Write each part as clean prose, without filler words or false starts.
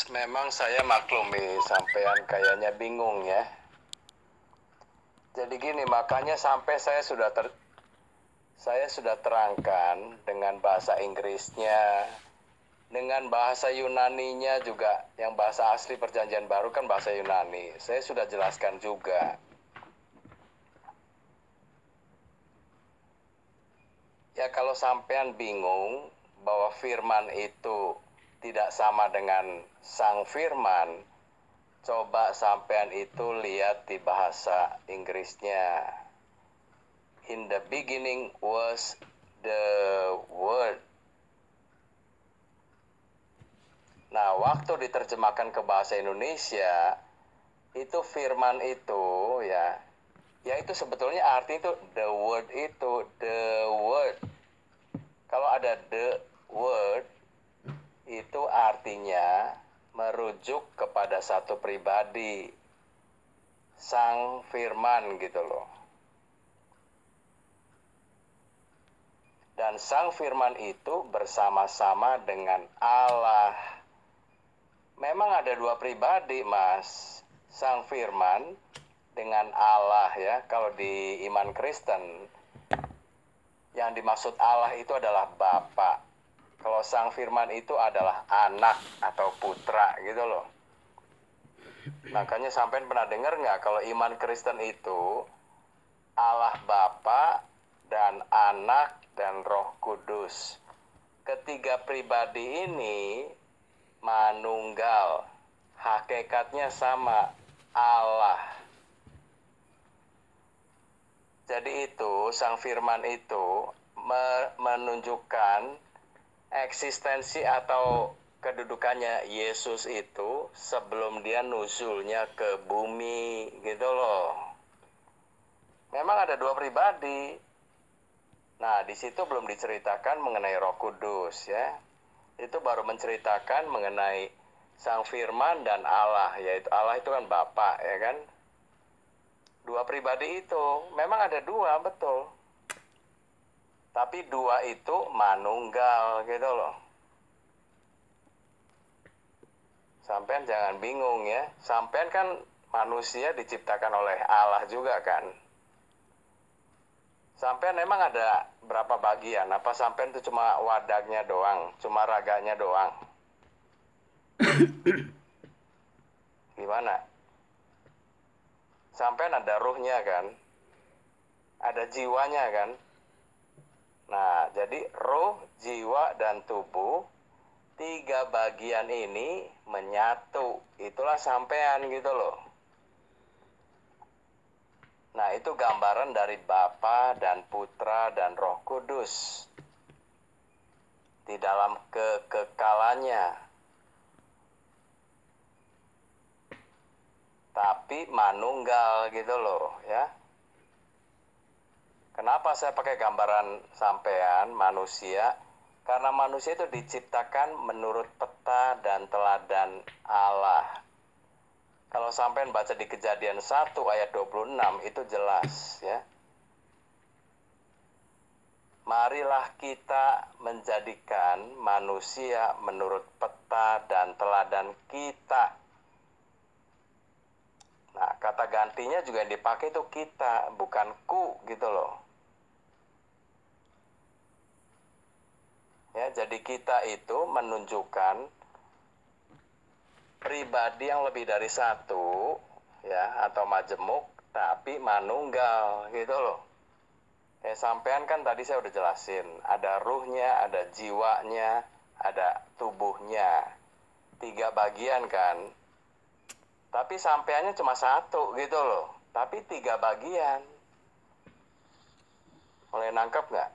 Memang saya maklumi sampean kayaknya bingung ya. Jadi gini, makanya sampai saya sudah terangkan dengan bahasa Inggrisnya, dengan bahasa Yunaninya juga, yang bahasa asli Perjanjian Baru kan bahasa Yunani. Saya sudah jelaskan juga. Ya kalau sampean bingung bahwa firman itu tidak sama dengan sang firman, coba sampean itu lihat di bahasa Inggrisnya. In the beginning was the word. Nah, waktu diterjemahkan ke bahasa Indonesia, itu firman itu ya itu sebetulnya arti itu the word itu, the word. Kalau ada the word, itu artinya merujuk kepada satu pribadi, sang firman gitu loh. Dan sang firman itu bersama-sama dengan Allah. Memang ada dua pribadi, Mas. Sang firman dengan Allah ya. Kalau di iman Kristen, yang dimaksud Allah itu adalah Bapa. Kalau sang firman itu adalah anak atau putra gitu loh. Makanya sampai pernah dengar nggak kalau iman Kristen itu Allah Bapa dan Anak dan Roh Kudus. Ketiga pribadi ini manunggal. Hakikatnya sama, Allah. Jadi itu sang firman itu menunjukkan eksistensi atau kedudukannya Yesus itu sebelum dia nusulnya ke bumi gitu loh. Memang ada dua pribadi. Nah, di situ belum diceritakan mengenai Roh Kudus ya. Itu baru menceritakan mengenai Sang Firman dan Allah, yaitu Allah itu kan Bapa ya kan. Dua pribadi itu memang ada dua, betul. Tapi dua itu manunggal gitu loh. Sampean jangan bingung ya. Sampean kan manusia diciptakan oleh Allah juga kan. Sampean memang ada berapa bagian? Apa sampean itu cuma wadahnya doang, cuma raganya doang? Gimana? Sampean ada ruhnya kan? Ada jiwanya kan? Nah, jadi ruh, jiwa, dan tubuh, tiga bagian ini menyatu. Itulah sampean gitu loh. Nah, itu gambaran dari Bapa dan Putra dan Roh Kudus. Di dalam kekekalannya. Tapi manunggal gitu loh ya. Kenapa saya pakai gambaran sampean manusia? Karena manusia itu diciptakan menurut peta dan teladan Allah. Kalau sampean baca di Kejadian 1 ayat 26 itu jelas ya. Marilah kita menjadikan manusia menurut peta dan teladan kita. Nah, kata gantinya juga yang dipakai itu kita, bukan ku gitu loh. Ya, jadi kita itu menunjukkan pribadi yang lebih dari satu ya, atau majemuk tapi manunggal gitu loh. Sampean kan tadi saya udah jelasin, ada ruhnya, ada jiwanya, ada tubuhnya. Tiga bagian kan. Tapi sampeannya cuma satu gitu loh. Tapi tiga bagian. Mulai nangkep nggak?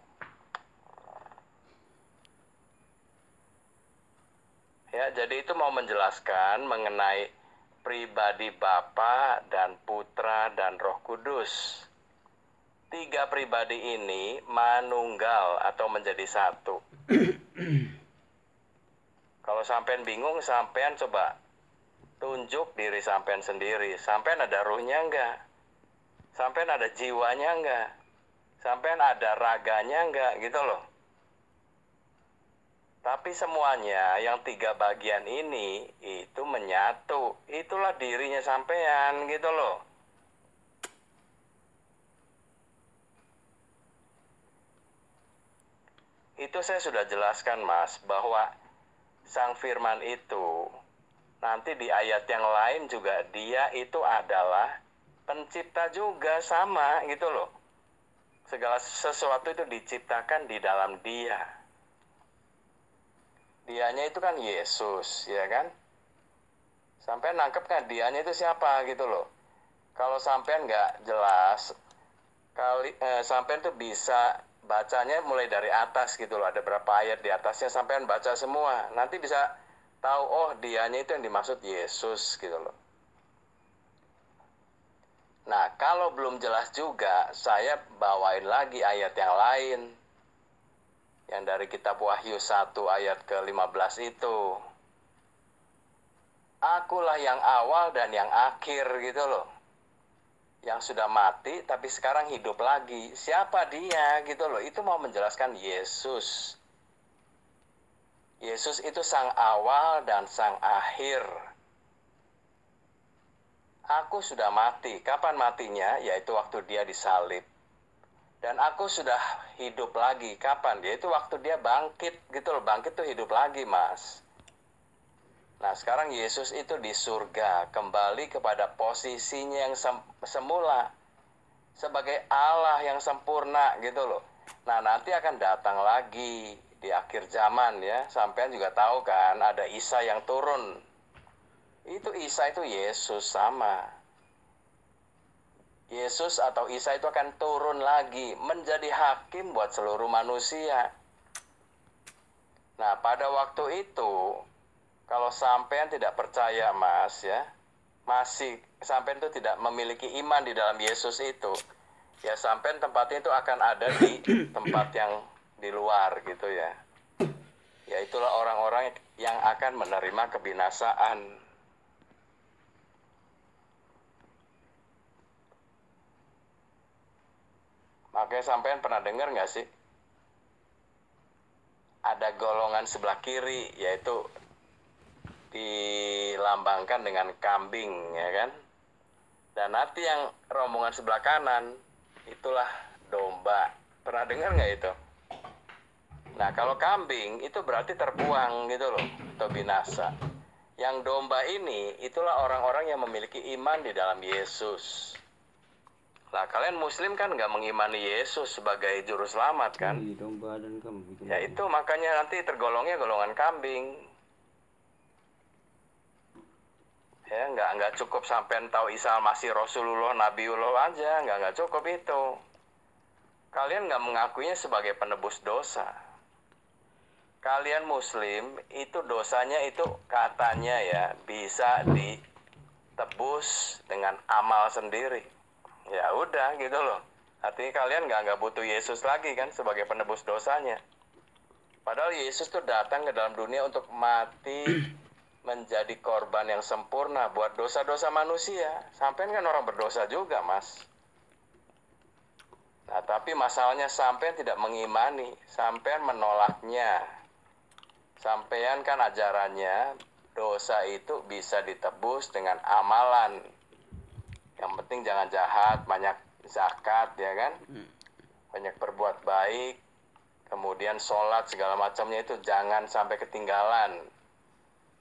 Ya, jadi itu mau menjelaskan mengenai pribadi Bapa dan Putra dan Roh Kudus. Tiga pribadi ini manunggal atau menjadi satu. Kalau sampean bingung, sampean coba tunjuk diri sampean sendiri. Sampean ada ruhnya enggak? Sampean ada jiwanya enggak? Sampean ada raganya enggak? Gitu loh. Tapi semuanya yang 3 bagian ini itu menyatu. Itulah dirinya sampean gitu loh. Itu saya sudah jelaskan Mas, bahwa Sang Firman itu nanti di ayat yang lain juga dia itu adalah pencipta juga, sama gitu loh. Segala sesuatu itu diciptakan di dalam dia. Dianya itu kan Yesus, ya kan? Sampai nangkep kan dianya itu siapa gitu loh. Kalau sampean nggak jelas, sampean tuh bisa bacanya mulai dari atas gitu loh. Ada berapa ayat di atasnya sampean baca semua. Nanti bisa tahu, oh dianya itu yang dimaksud Yesus gitu loh. Nah, kalau belum jelas juga, saya bawain lagi ayat yang lain. Yang dari kitab Wahyu 1 ayat ke-15 itu. Akulah yang awal dan yang akhir gitu loh. Yang sudah mati tapi sekarang hidup lagi. Siapa dia gitu loh. Itu mau menjelaskan Yesus. Yesus itu sang awal dan sang akhir. Aku sudah mati. Kapan matinya? Yaitu waktu dia disalib. Dan aku sudah hidup lagi. Kapan? Yaitu waktu dia bangkit gitu loh. Bangkit tuh hidup lagi, Mas. Nah, sekarang Yesus itu di surga, kembali kepada posisinya yang semula. Sebagai Allah yang sempurna gitu loh. Nah, nanti akan datang lagi di akhir zaman ya. Sampean juga tahu kan, ada Isa yang turun. Itu Isa itu Yesus sama. Yesus atau Isa itu akan turun lagi menjadi hakim buat seluruh manusia. Nah, pada waktu itu kalau sampean tidak percaya Mas ya, masih sampean itu tidak memiliki iman di dalam Yesus itu, ya sampean tempatnya itu akan ada di tempat yang di luar gitu ya. Ya itulah orang-orang yang akan menerima kebinasaan. Makanya sampean pernah dengar nggak sih? Ada golongan sebelah kiri, yaitu dilambangkan dengan kambing, ya kan? Dan nanti yang rombongan sebelah kanan, itulah domba. Pernah dengar nggak itu? Nah, kalau kambing itu berarti terbuang gitu loh, atau binasa. Yang domba ini, itulah orang-orang yang memiliki iman di dalam Yesus. Nah, kalian Muslim kan nggak mengimani Yesus sebagai juru selamat kan? Domba dan kambing. Ya itu makanya nanti tergolongnya golongan kambing. Ya nggak cukup sampai tahu Isa masih Rasulullah, Nabiullah aja, nggak cukup itu. Kalian nggak mengakuinya sebagai penebus dosa. Kalian Muslim itu dosanya itu katanya ya bisa ditebus dengan amal sendiri. Ya udah gitu loh. Artinya kalian nggak butuh Yesus lagi kan sebagai penebus dosanya. Padahal Yesus tuh datang ke dalam dunia untuk mati menjadi korban yang sempurna buat dosa-dosa manusia. Sampean kan orang berdosa juga, Mas. Nah, tapi masalahnya sampean tidak mengimani, sampean menolaknya. Sampean kan ajarannya dosa itu bisa ditebus dengan amalan. Yang penting jangan jahat, banyak zakat ya kan? Banyak berbuat baik, kemudian sholat segala macamnya itu jangan sampai ketinggalan.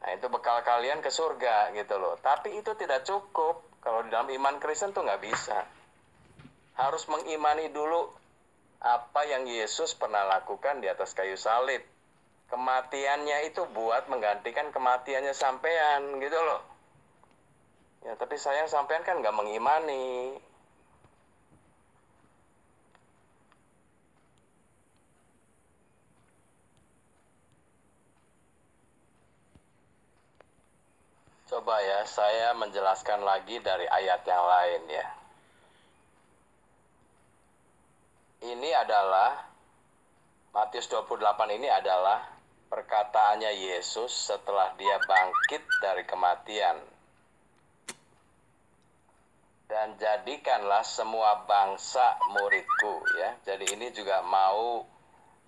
Nah, itu bekal kalian ke surga gitu loh. Tapi itu tidak cukup. Kalau di dalam iman Kristen tuh nggak bisa. Harus mengimani dulu apa yang Yesus pernah lakukan di atas kayu salib. Kematiannya itu buat menggantikan kematiannya sampean gitu loh. Ya, tapi sayang sampean kan nggak mengimani. Coba ya, saya menjelaskan lagi dari ayat yang lain ya. Ini adalah, Matius 28 ini adalah perkataannya Yesus setelah dia bangkit dari kematian. Dan jadikanlah semua bangsa muridku ya. Jadi ini juga mau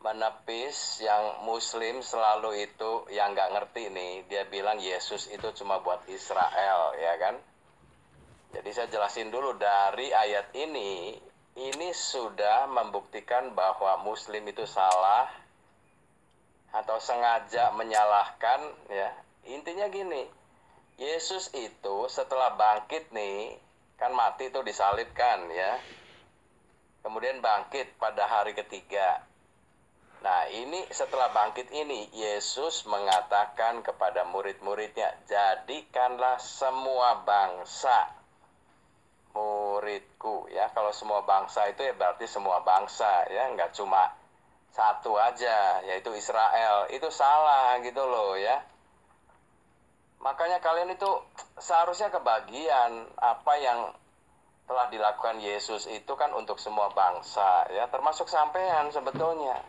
menepis yang muslim selalu itu yang nggak ngerti nih, dia bilang Yesus itu cuma buat Israel, ya kan? Jadi saya jelasin dulu dari ayat ini sudah membuktikan bahwa muslim itu salah atau sengaja menyalahkan, ya. Intinya gini, Yesus itu setelah bangkit nih, kan mati itu disalibkan, ya. Kemudian bangkit pada hari ketiga. Nah, ini setelah bangkit ini, Yesus mengatakan kepada murid-muridnya, jadikanlah semua bangsa muridku, ya. Kalau semua bangsa itu ya berarti semua bangsa, ya. Nggak cuma satu aja, yaitu Israel. Itu salah gitu loh, ya. Makanya kalian itu seharusnya kebagian apa yang telah dilakukan Yesus itu kan untuk semua bangsa, ya. Termasuk sampean sebetulnya.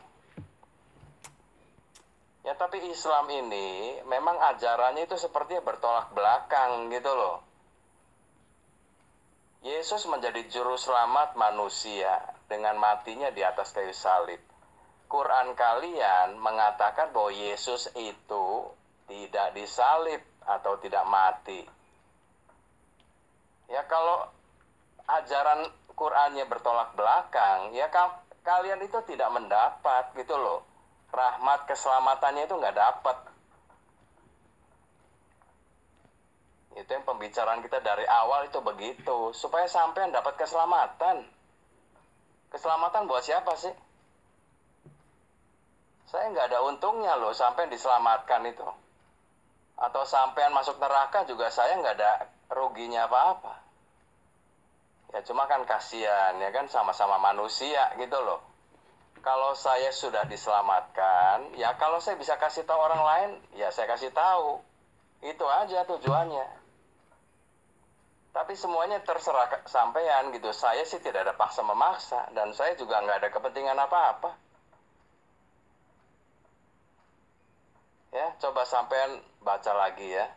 Ya, tapi Islam ini memang ajarannya itu sepertinya bertolak belakang gitu loh. Yesus menjadi juru selamat manusia dengan matinya di atas kayu salib. Quran kalian mengatakan bahwa Yesus itu tidak disalib atau tidak mati. Ya, kalau ajaran Qurannya bertolak belakang, ya kalian itu tidak mendapat gitu loh. Rahmat keselamatannya itu nggak dapat. Itu yang pembicaraan kita dari awal itu begitu, supaya sampean dapat keselamatan. Keselamatan buat siapa sih? Saya nggak ada untungnya loh sampean diselamatkan itu. Atau sampean masuk neraka juga saya nggak ada ruginya apa-apa. Ya cuma kan kasihan, ya kan, sama-sama manusia gitu loh. Kalau saya sudah diselamatkan, ya kalau saya bisa kasih tahu orang lain, ya saya kasih tahu. Itu aja tujuannya. Tapi semuanya terserah sampean gitu. Saya sih tidak ada paksa memaksa, dan saya juga nggak ada kepentingan apa-apa. Ya, coba sampean baca lagi ya.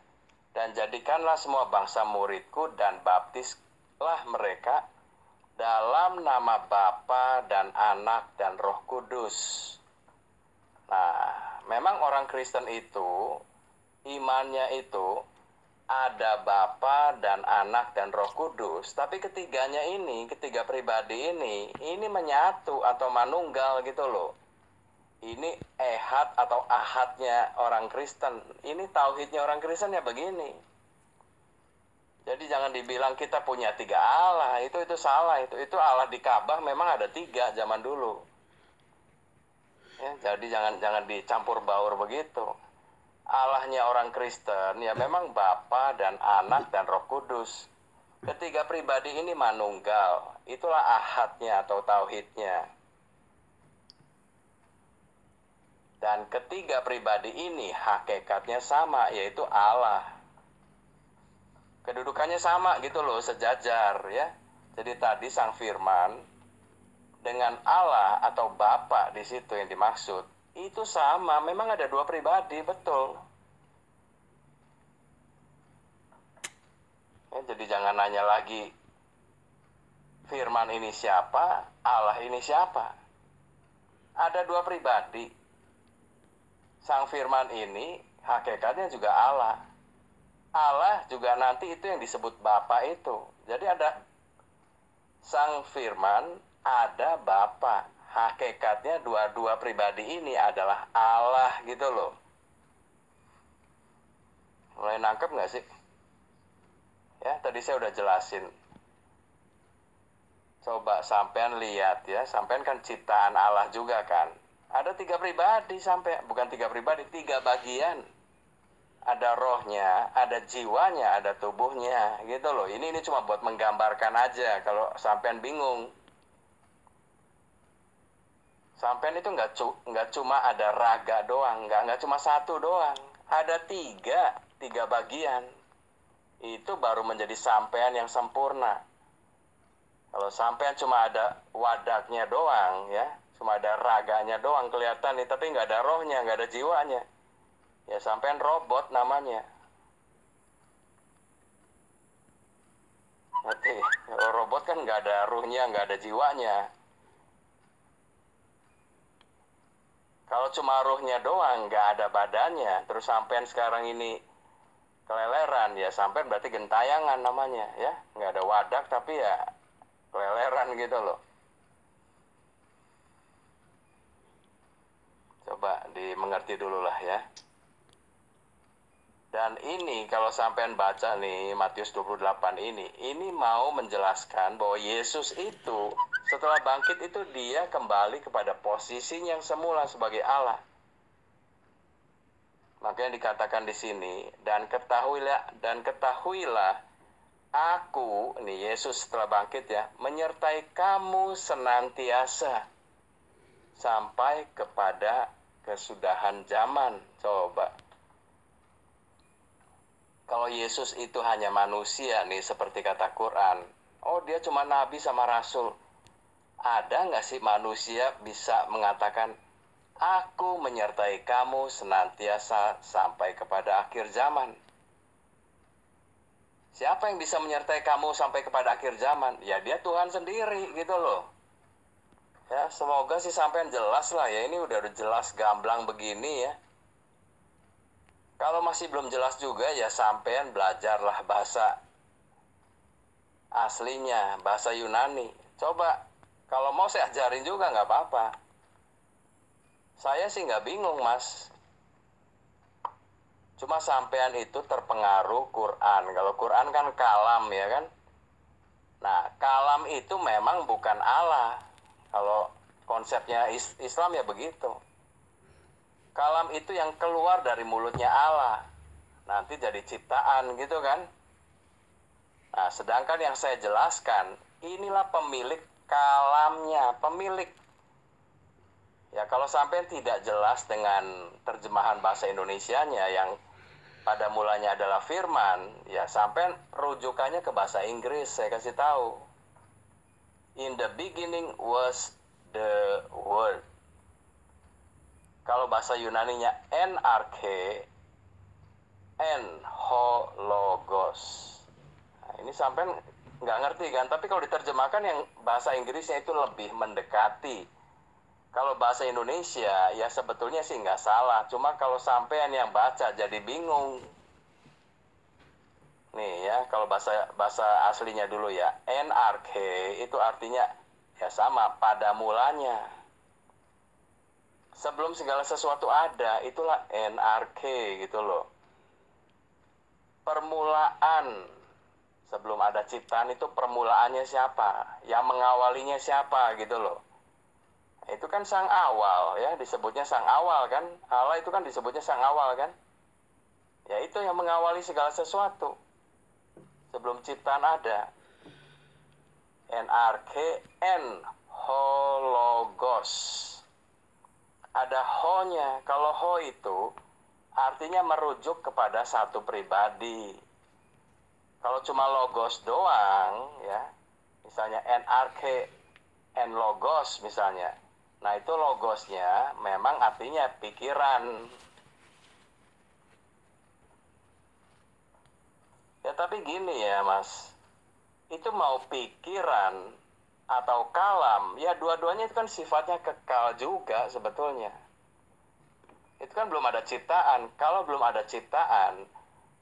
Dan jadikanlah semua bangsa muridku dan baptislah mereka dalam nama Bapa dan Anak dan Roh Kudus. Nah, memang orang Kristen itu imannya itu ada Bapa dan Anak dan Roh Kudus, tapi ketiganya ini, ketiga pribadi ini menyatu atau manunggal gitu loh. Ini ehad atau ahadnya orang Kristen. Ini tauhidnya orang Kristen ya begini. Jadi jangan dibilang kita punya tiga Allah, itu salah. Itu Allah di Ka'bah memang ada tiga zaman dulu. Ya, jadi jangan dicampur baur begitu. Allahnya orang Kristen ya memang Bapa dan Anak dan Roh Kudus. Ketiga pribadi ini manunggal. Itulah ahadnya atau tauhidnya. Dan ketiga pribadi ini hakikatnya sama, yaitu Allah. Kedudukannya sama gitu loh, sejajar ya. Jadi tadi Sang Firman dengan Allah atau Bapa di situ yang dimaksud, itu sama, memang ada dua pribadi, betul. Ya, jadi jangan nanya lagi Firman ini siapa, Allah ini siapa. Ada dua pribadi. Sang Firman ini hakikatnya juga Allah. Allah juga nanti itu yang disebut Bapa itu. Jadi ada Sang Firman, ada Bapa. Hakikatnya dua-dua pribadi ini adalah Allah gitu loh. Mulai nangkep nggak sih? Ya, tadi saya udah jelasin. Coba sampean lihat ya, sampean kan ciptaan Allah juga kan. Ada tiga pribadi sampai, bukan tiga pribadi, tiga bagian. Ada rohnya, ada jiwanya, ada tubuhnya, gitu loh. Ini cuma buat menggambarkan aja, kalau sampean bingung. Sampean itu nggak cuma ada raga doang, nggak cuma satu doang. Ada tiga bagian. Itu baru menjadi sampean yang sempurna. Kalau sampean cuma ada wadaknya doang, ya, cuma ada raganya doang kelihatan nih, tapi nggak ada rohnya, nggak ada jiwanya. Ya sampean robot namanya. Nanti robot kan nggak ada ruhnya, nggak ada jiwanya. Kalau cuma ruhnya doang, nggak ada badannya, terus sampean sekarang ini keleleran, ya sampean berarti gentayangan namanya, ya. Nggak ada wadak, tapi ya keleleran gitu loh. Coba dimengerti dulu lah ya. Dan ini kalau sampean baca nih Matius 28 ini mau menjelaskan bahwa Yesus itu setelah bangkit itu dia kembali kepada posisinya yang semula sebagai Allah. Makanya dikatakan di sini, dan ketahuilah aku, nih Yesus setelah bangkit ya, menyertai kamu senantiasa sampai kepada kesudahan zaman. Coba. Kalau Yesus itu hanya manusia nih seperti kata Quran, oh dia cuma nabi sama rasul. Ada nggak sih manusia bisa mengatakan, aku menyertai kamu senantiasa sampai kepada akhir zaman? Siapa yang bisa menyertai kamu sampai kepada akhir zaman? Ya dia Tuhan sendiri gitu loh. Ya semoga sih sampean jelas lah ya, ini udah jelas gamblang begini ya. Kalau masih belum jelas juga ya sampean belajarlah bahasa aslinya, bahasa Yunani. Coba, kalau mau saya ajarin juga nggak apa-apa. Saya sih nggak bingung mas. Cuma sampean itu terpengaruh Quran. Kalau Quran kan kalam ya kan. Nah kalam itu memang bukan Allah. Kalau konsepnya Islam ya begitu. Kalam itu yang keluar dari mulutnya Allah. Nanti jadi ciptaan gitu kan. Nah, sedangkan yang saya jelaskan, inilah pemilik kalamnya, pemilik. Ya, kalau sampai tidak jelas dengan terjemahan bahasa Indonesianya yang pada mulanya adalah firman, ya sampai rujukannya ke bahasa Inggris, saya kasih tahu. In the beginning was the word. Kalau bahasa Yunaninya NRK, ho logos. Nah, ini sampai nggak ngerti kan? Tapi kalau diterjemahkan yang bahasa Inggrisnya itu lebih mendekati. Kalau bahasa Indonesia ya sebetulnya sih nggak salah. Cuma kalau sampean yang baca jadi bingung. Nih ya, kalau bahasa aslinya dulu ya, NRK itu artinya ya sama pada mulanya. Sebelum segala sesuatu ada, itulah NRK gitu loh. Permulaan. Sebelum ada ciptaan itu permulaannya siapa? Yang mengawalinya siapa gitu loh. Itu kan sang awal ya, disebutnya sang awal kan. Allah itu kan disebutnya sang awal kan. Ya itu yang mengawali segala sesuatu. Sebelum ciptaan ada. NRK, hologos. Ada ho-nya. Kalau ho itu artinya merujuk kepada satu pribadi. Kalau cuma logos doang ya, misalnya NRK, logos misalnya. Nah itu logosnya memang artinya pikiran. Ya tapi gini ya mas, itu mau pikiran atau kalam, ya dua-duanya itu kan sifatnya kekal juga sebetulnya. Itu kan belum ada ciptaan. Kalau belum ada ciptaan,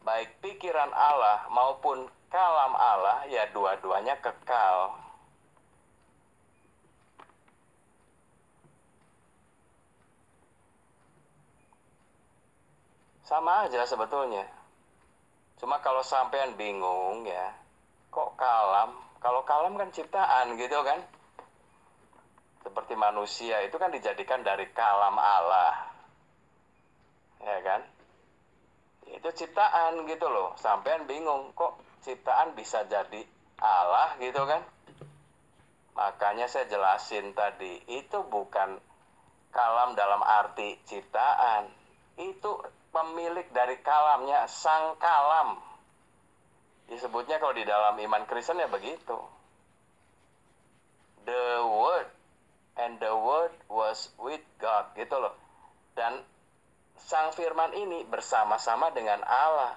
baik pikiran Allah maupun kalam Allah, ya dua-duanya kekal. Sama aja sebetulnya. Cuma kalau sampean bingung ya, kok kalam? Kalau kalam kan ciptaan gitu kan. Seperti manusia itu kan dijadikan dari kalam Allah. Ya kan? Itu ciptaan gitu loh. Sampean bingung kok ciptaan bisa jadi Allah gitu kan. Makanya saya jelasin tadi, itu bukan kalam dalam arti ciptaan. Itu pemilik dari kalamnya, sang kalam. Disebutnya kalau di dalam iman Kristen ya begitu. The Word, and the Word was with God, gitu loh. Dan sang firman ini bersama-sama dengan Allah.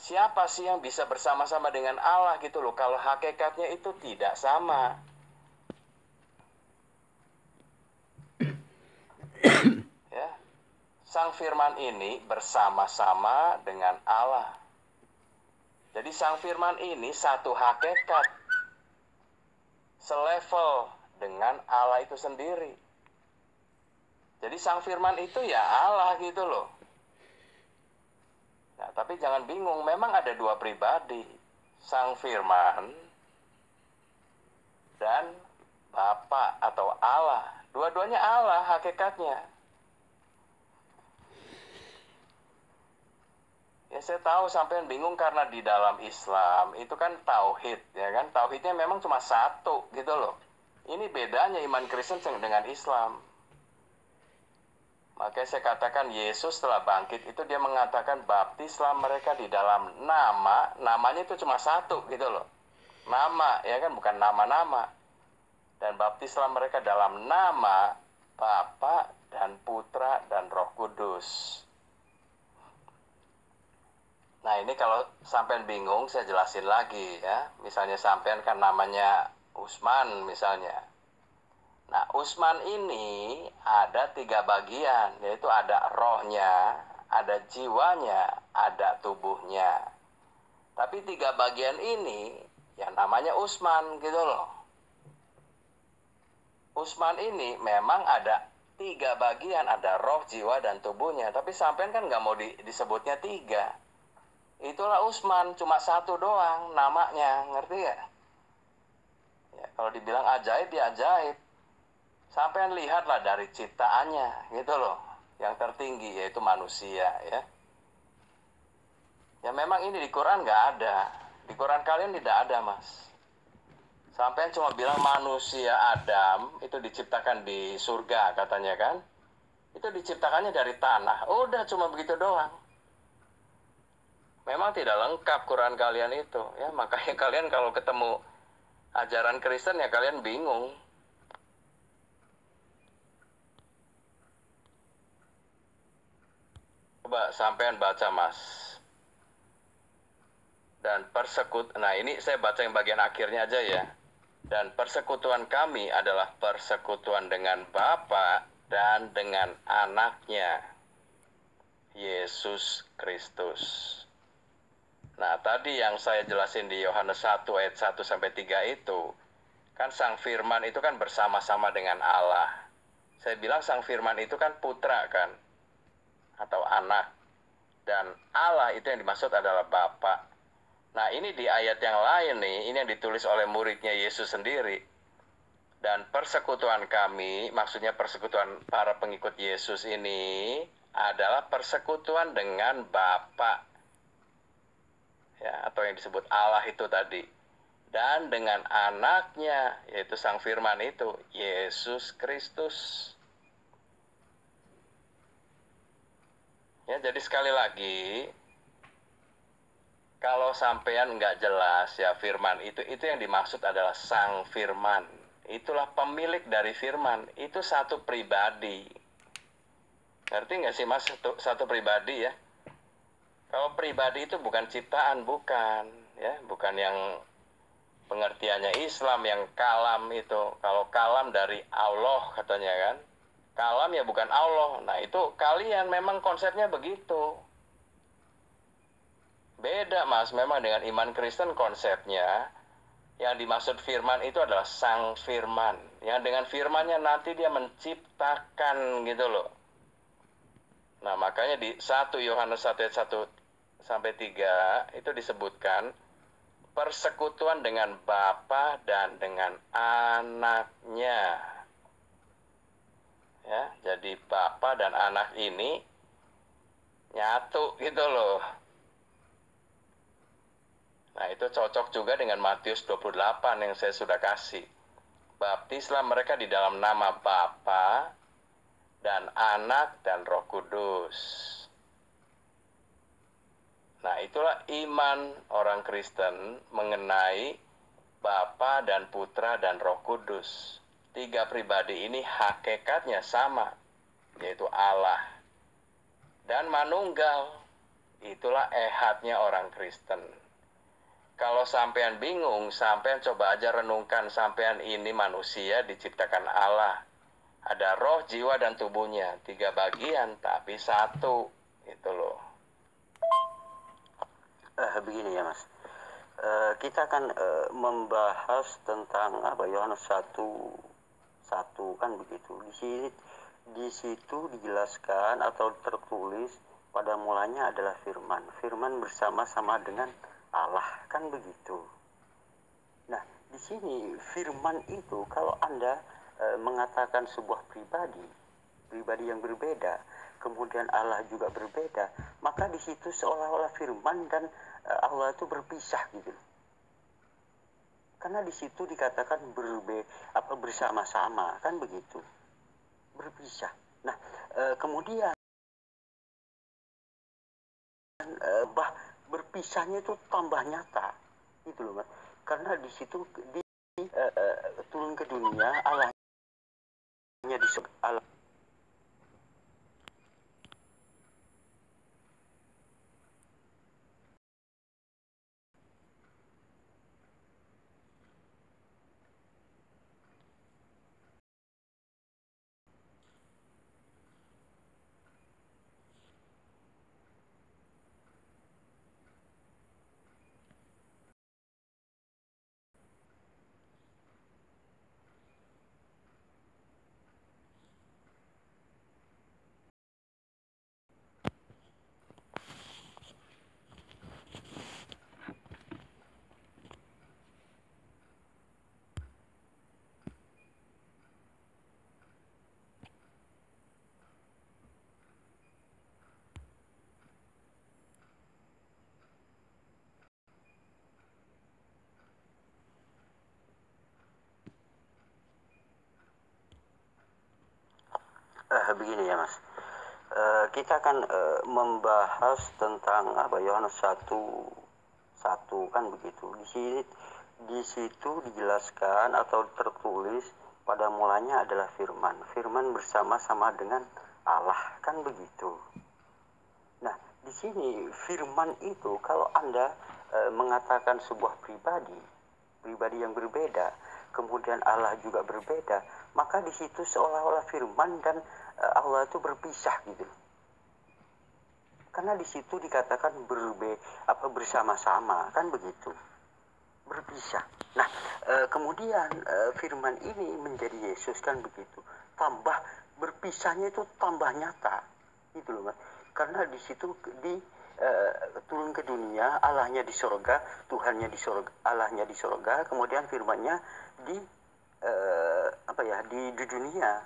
Siapa sih yang bisa bersama-sama dengan Allah gitu loh, kalau hakikatnya itu tidak sama. Sang Firman ini bersama-sama dengan Allah. Jadi Sang Firman ini satu hakikat, selevel dengan Allah itu sendiri. Jadi Sang Firman itu ya Allah gitu loh. Nah, tapi jangan bingung, memang ada dua pribadi, Sang Firman dan Bapa atau Allah. Dua-duanya Allah hakikatnya. Ya saya tahu sampean bingung karena di dalam Islam itu kan tauhid, ya kan? Tauhidnya memang cuma satu gitu loh. Ini bedanya iman Kristen dengan Islam. Makanya saya katakan Yesus setelah bangkit itu dia mengatakan baptislah mereka di dalam nama, namanya itu cuma satu gitu loh. Nama, ya kan, bukan nama-nama. Dan baptislah mereka dalam nama Bapa dan Putra dan Roh Kudus. Nah ini kalau sampean bingung saya jelasin lagi ya. Misalnya sampean kan namanya Usman misalnya. Nah Usman ini ada 3 bagian, yaitu ada rohnya, ada jiwanya, ada tubuhnya. Tapi 3 bagian ini ya namanya Usman gitu loh. Usman ini memang ada 3 bagian, ada roh, jiwa, dan tubuhnya. Tapi sampean kan nggak mau disebutnya 3. Itulah Usman, cuma satu doang namanya, ngerti ya? Ya kalau dibilang ajaib ya ajaib. Sampean lihatlah dari ciptaannya, gitu loh. Yang tertinggi yaitu manusia ya. Ya memang ini di Quran nggak ada. Di Quran kalian tidak ada, Mas. Sampean cuma bilang manusia Adam itu diciptakan di surga katanya kan? Itu diciptakannya dari tanah. Udah cuma begitu doang. Memang tidak lengkap Quran kalian itu ya, makanya kalian kalau ketemu ajaran Kristen ya kalian bingung. Coba sampean baca Mas. Dan nah ini saya baca yang bagian akhirnya aja ya. Dan persekutuan kami adalah persekutuan dengan Bapa dan dengan anaknya, Yesus Kristus. Nah, tadi yang saya jelasin di Yohanes 1 ayat 1 sampai 3 itu, kan Sang Firman itu kan bersama-sama dengan Allah. Saya bilang Sang Firman itu kan putra kan, atau anak. Dan Allah itu yang dimaksud adalah Bapa. Nah, ini di ayat yang lain nih, ini yang ditulis oleh muridnya Yesus sendiri. Dan persekutuan kami, maksudnya persekutuan para pengikut Yesus ini, adalah persekutuan dengan Bapa. Ya, atau yang disebut Allah itu tadi, dan dengan anaknya yaitu Sang Firman itu, Yesus Kristus. Ya, jadi sekali lagi kalau sampean nggak jelas ya Firman itu yang dimaksud adalah Sang Firman. Itulah pemilik dari Firman, itu satu pribadi. Ngerti nggak sih Mas, satu pribadi ya? Kalau pribadi itu bukan ciptaan, bukan ya, bukan yang pengertiannya Islam yang kalam itu. Kalau kalam dari Allah katanya kan, kalam ya bukan Allah. Nah itu kalian memang konsepnya begitu. Beda Mas, memang dengan iman Kristen konsepnya yang dimaksud Firman itu adalah Sang Firman, yang dengan Firmannya nanti dia menciptakan gitu loh. Nah makanya di 1 Yohanes 1 ayat 1 sampai 3 itu disebutkan persekutuan dengan Bapa dan dengan anaknya. Ya, jadi Bapa dan anak ini nyatu gitu loh. Nah, itu cocok juga dengan Matius 28 yang saya sudah kasih. Baptislah mereka di dalam nama Bapa dan Anak dan Roh Kudus. Nah, itulah iman orang Kristen mengenai Bapa dan Putra dan Roh Kudus. 3 pribadi ini hakikatnya sama, yaitu Allah dan manunggal. Itulah ehadnya orang Kristen. Kalau sampean bingung, sampean coba aja renungkan, sampean ini manusia diciptakan Allah. Ada roh, jiwa, dan tubuhnya. 3 bagian, tapi satu. Itu loh. Begini ya Mas. Kita akan membahas tentang Yohanes 1:1 kan begitu. Di situ dijelaskan atau tertulis pada mulanya adalah firman. Firman bersama-sama dengan Allah kan begitu. Nah, di sini firman itu kalau Anda mengatakan sebuah pribadi yang berbeda, kemudian Allah juga berbeda, maka di situ seolah-olah firman dan Allah itu berpisah gitu. Karena di situ dikatakan bersama-sama kan begitu, berpisah. Nah, kemudian berpisahnya itu tambah nyata gitu loh Mas. Karena di situ turun ke dunia, Allahnya di Allah. Begini ya Mas. Kita akan membahas tentang Yohanes 1:1 kan begitu. Di situ dijelaskan atau tertulis pada mulanya adalah firman. Firman bersama-sama dengan Allah kan begitu. Nah, di sini firman itu kalau Anda mengatakan sebuah pribadi yang berbeda, kemudian Allah juga berbeda, maka di situ seolah-olah firman dan Allah itu berpisah gitu. Karena di situ dikatakan bersama-sama kan begitu, berpisah. Nah, kemudian firman ini menjadi Yesus kan begitu. Tambah berpisahnya itu tambah nyata gitu loh Mas. Karena di situ turun ke dunia, Allahnya di sorga, Tuhannya di sorga, Allahnya di sorga, kemudian firmannya di di dunia.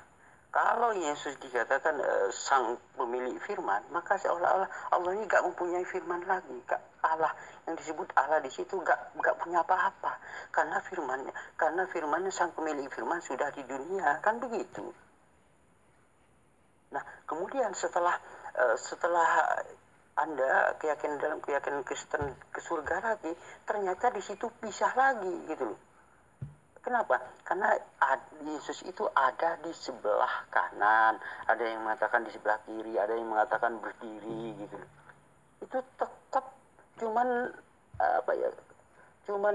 Kalau Yesus dikatakan sang pemilik firman, maka seolah-olah Allah ini gak mempunyai firman lagi. Allah yang disebut Allah di situ gak punya apa-apa. Karena firmannya sang pemilik firman sudah di dunia, kan begitu. Nah, kemudian setelah Anda dalam keyakinan Kristen ke surga lagi, ternyata di situ pisah lagi gitu loh. Kenapa? Karena Yesus itu ada di sebelah kanan, ada yang mengatakan di sebelah kiri, ada yang mengatakan berdiri gitu loh. Itu tetap cuman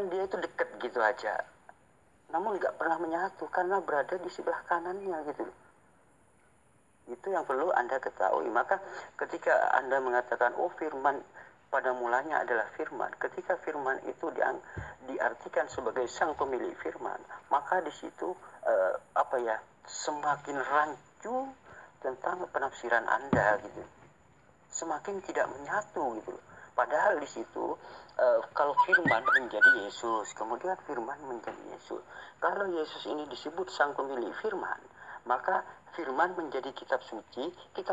dia itu dekat gitu aja. Namun nggak pernah menyatu karena berada di sebelah kanannya gitu loh. Itu yang perlu Anda ketahui. Maka ketika Anda mengatakan, oh firman pada mulanya adalah firman, ketika firman itu diartikan sebagai sang pemilik firman, maka di situ semakin rancu tentang penafsiran Anda gitu. Semakin tidak menyatu gitu. Padahal di situ kalau firman menjadi Yesus, kemudian firman menjadi Yesus. Kalau Yesus ini disebut sang pemilik firman, maka firman menjadi kitab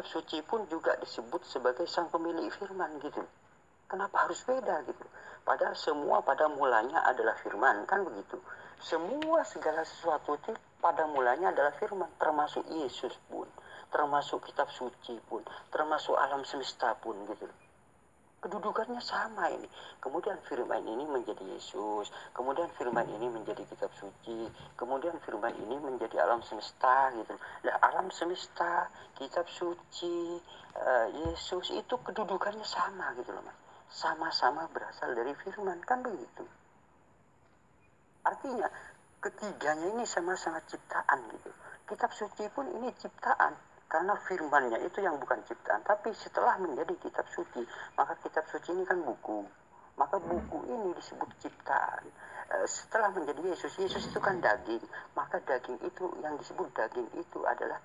suci pun juga disebut sebagai sang pemilik firman gitu. Kenapa harus beda gitu? Padahal semua pada mulanya adalah firman, kan begitu. Segala sesuatu itu pada mulanya adalah firman, termasuk Yesus pun, termasuk kitab suci pun, termasuk alam semesta pun gitu. Kedudukannya sama ini. Kemudian firman ini menjadi Yesus, kemudian firman ini menjadi kitab suci, kemudian firman ini menjadi alam semesta gitu. Nah, alam semesta, kitab suci, Yesus itu kedudukannya sama gitu loh Mas. Sama-sama berasal dari firman, kan begitu. Artinya ketiganya ini sama-sama ciptaan gitu. kitab suci pun ini ciptaan, karena firman-Nya itu yang bukan ciptaan, tapi setelah menjadi kitab suci, maka kitab suci ini kan buku, maka buku ini disebut ciptaan. Setelah menjadi Yesus, Yesus itu kan daging, maka daging itu yang disebut daging itu adalah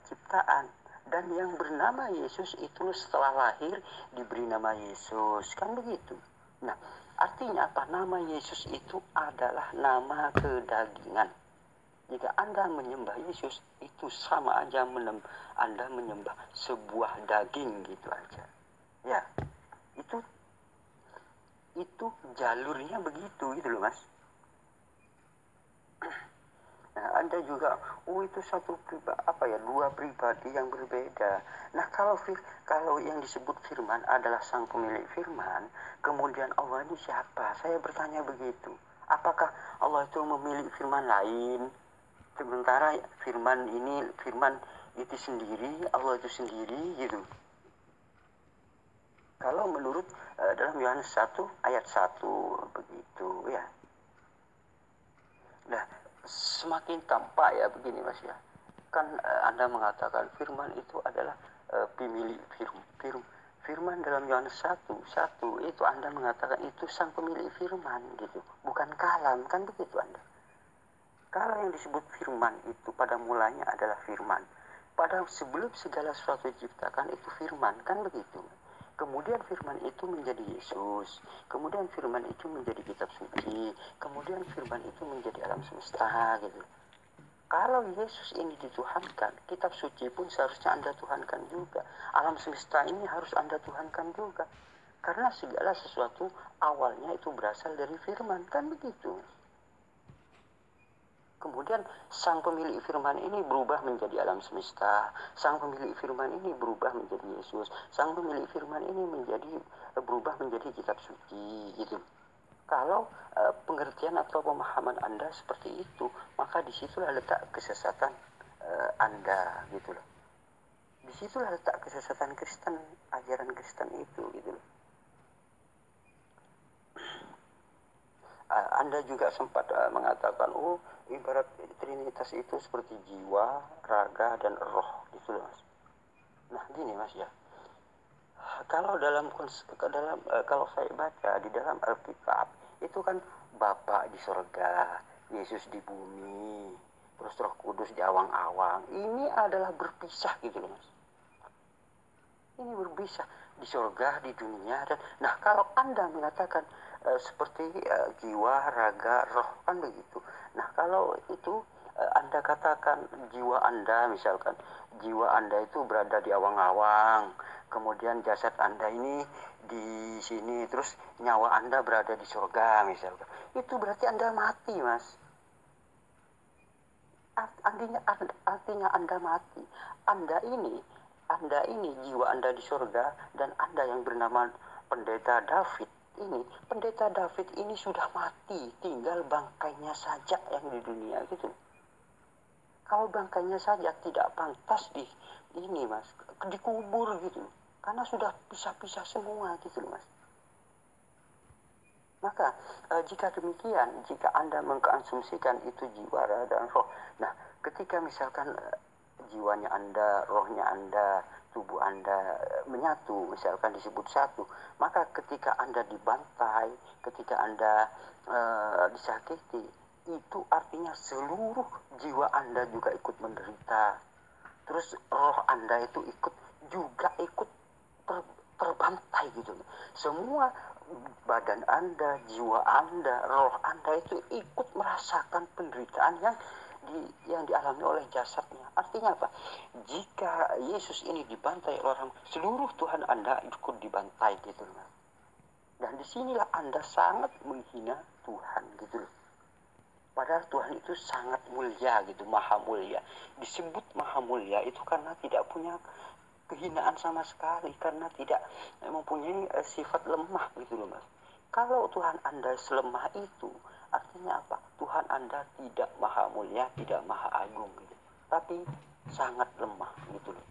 ciptaan. Dan yang bernama Yesus itu setelah lahir diberi nama Yesus, kan begitu. Nah, artinya apa? Nama Yesus itu adalah nama kedagingan. Jika Anda menyembah Yesus, itu sama aja Anda menyembah sebuah daging gitu aja. Ya, itu jalurnya begitu gitu loh, Mas. Nah, Anda juga, itu dua pribadi yang berbeda. Nah, kalau yang disebut firman adalah sang pemilik firman, kemudian Allah ini siapa? Saya bertanya begitu. Apakah Allah itu memiliki firman lain? Sementara firman itu sendiri, Allah itu sendiri gitu. Kalau menurut dalam Yohanes 1 ayat 1 begitu ya. Nah, semakin tampak ya begini, Mas ya. Kan Anda mengatakan firman itu adalah pemilik firman dalam Yohanes 1 itu Anda mengatakan itu sang pemilik firman gitu, bukan kalam, kan begitu Anda. Kalau yang disebut firman itu pada mulanya adalah firman. Padahal sebelum segala sesuatu diciptakan itu firman, kan begitu. Kemudian firman itu menjadi Yesus. Kemudian firman itu menjadi kitab suci. Kemudian firman itu menjadi alam semesta gitu. Kalau Yesus ini dituhankan, kitab suci pun seharusnya Anda tuhankan juga. Alam semesta ini harus Anda tuhankan juga. Karena segala sesuatu awalnya itu berasal dari firman, kan begitu. Kemudian sang pemilik firman ini berubah menjadi alam semesta. Sang pemilik firman ini berubah menjadi Yesus. Sang pemilik firman ini berubah menjadi kitab suci gitu. Kalau pengertian atau pemahaman Anda seperti itu, maka disitulah letak kesesatan Anda gitu loh. Disitulah letak kesesatan Kristen, ajaran Kristen itu gitu loh. Anda juga sempat mengatakan, ibarat Trinitas itu seperti jiwa, raga, dan roh gitu loh, Mas. Nah, gini Mas ya. Kalau kalau saya baca di dalam Alkitab, itu kan Bapa di sorga, Yesus di bumi, terus Roh Kudus di awang-awang. Ini adalah berpisah gitu loh, Mas. Ini berpisah di sorga, di dunia. Nah, kalau Anda mengatakan seperti jiwa, raga, roh, kan begitu. Nah, kalau itu Anda katakan jiwa Anda, misalkan jiwa Anda itu berada di awang-awang, kemudian jasad Anda ini di sini, terus nyawa Anda berada di surga, misalkan. Itu berarti Anda mati, Mas. Artinya Anda mati. Anda ini jiwa Anda di surga, dan Anda yang bernama Pendeta David ini sudah mati, tinggal bangkainya saja yang di dunia gitu. Kalau bangkainya saja tidak pantas Mas, dikubur gitu, karena sudah pisah-pisah semua gitu Mas. Maka jika demikian, jika Anda mengkonsumsikan itu jiwa dan roh, nah ketika misalkan jiwanya Anda, rohnya Anda, tubuh Anda menyatu, misalkan disebut satu, maka ketika Anda dibantai, ketika Anda disakiti, itu artinya seluruh jiwa Anda juga ikut menderita. Terus roh Anda itu ikut terbantai gitu. Semua badan Anda, jiwa Anda, roh Anda itu ikut merasakan penderitaan yang dialami oleh jasadnya. Artinya apa? Jika Yesus ini dibantai orang, seluruh Tuhan Anda ikut dibantai gitu loh. Dan disinilah Anda sangat menghina Tuhan gitu loh. Padahal Tuhan itu sangat mulia gitu, maha mulia. Disebut maha mulia itu karena tidak punya kehinaan sama sekali, karena tidak mempunyai sifat lemah gitu loh Mas. Kalau Tuhan Anda selemah itu, artinya apa? Tuhan Anda tidak maha mulia, tidak maha agung gitu, tapi sangat lemah gitu loh.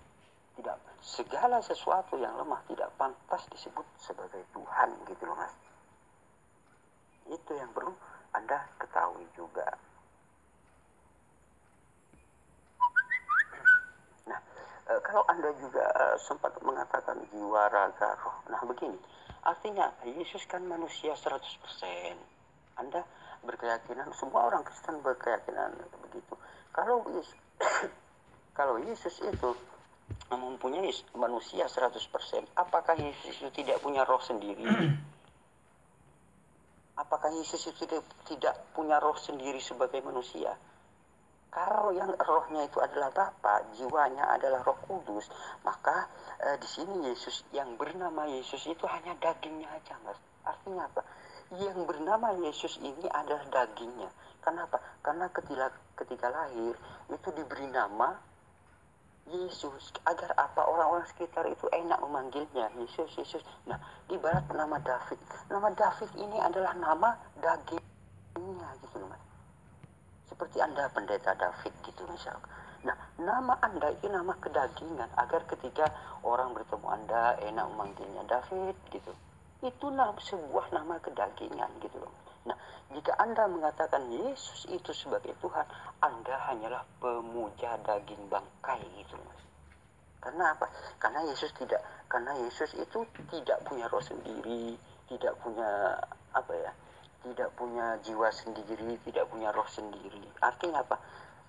Tidak, segala sesuatu yang lemah tidak pantas disebut sebagai Tuhan gitu loh Mas. Itu yang perlu Anda ketahui juga. kalau Anda juga sempat mengatakan jiwa, raga, roh. Nah begini, artinya Yesus kan manusia 100%. Anda berkeyakinan, semua orang Kristen berkeyakinan begitu. Kalau Yesus, kalau Yesus itu mempunyai manusia 100%, apakah Yesus itu tidak punya roh sendiri? Apakah Yesus itu tidak punya roh sendiri sebagai manusia? Kalau yang rohnya itu adalah Bapa, jiwanya adalah Roh Kudus, maka di sini Yesus yang bernama Yesus itu hanya dagingnya aja, Mas. Artinya apa? Yang bernama Yesus ini adalah dagingnya. Kenapa? Karena ketika lahir itu diberi nama Yesus, agar apa, orang-orang sekitar itu enak memanggilnya Yesus, Yesus. Nah, ibarat nama David. Nama David ini adalah nama dagingnya gitu loh, Mas. Seperti Anda pendeta David gitu misalkan. Nah, nama Anda itu nama kedagingan, agar ketika orang bertemu Anda enak memanggilnya David gitu. Itu sebuah nama kedagingan gitu loh. Nah, jika Anda mengatakan Yesus itu sebagai Tuhan, Anda hanyalah pemuja daging bangkai gitu loh. Karena apa? Karena Yesus itu tidak punya roh sendiri, tidak punya tidak punya jiwa sendiri, tidak punya roh sendiri. Artinya apa?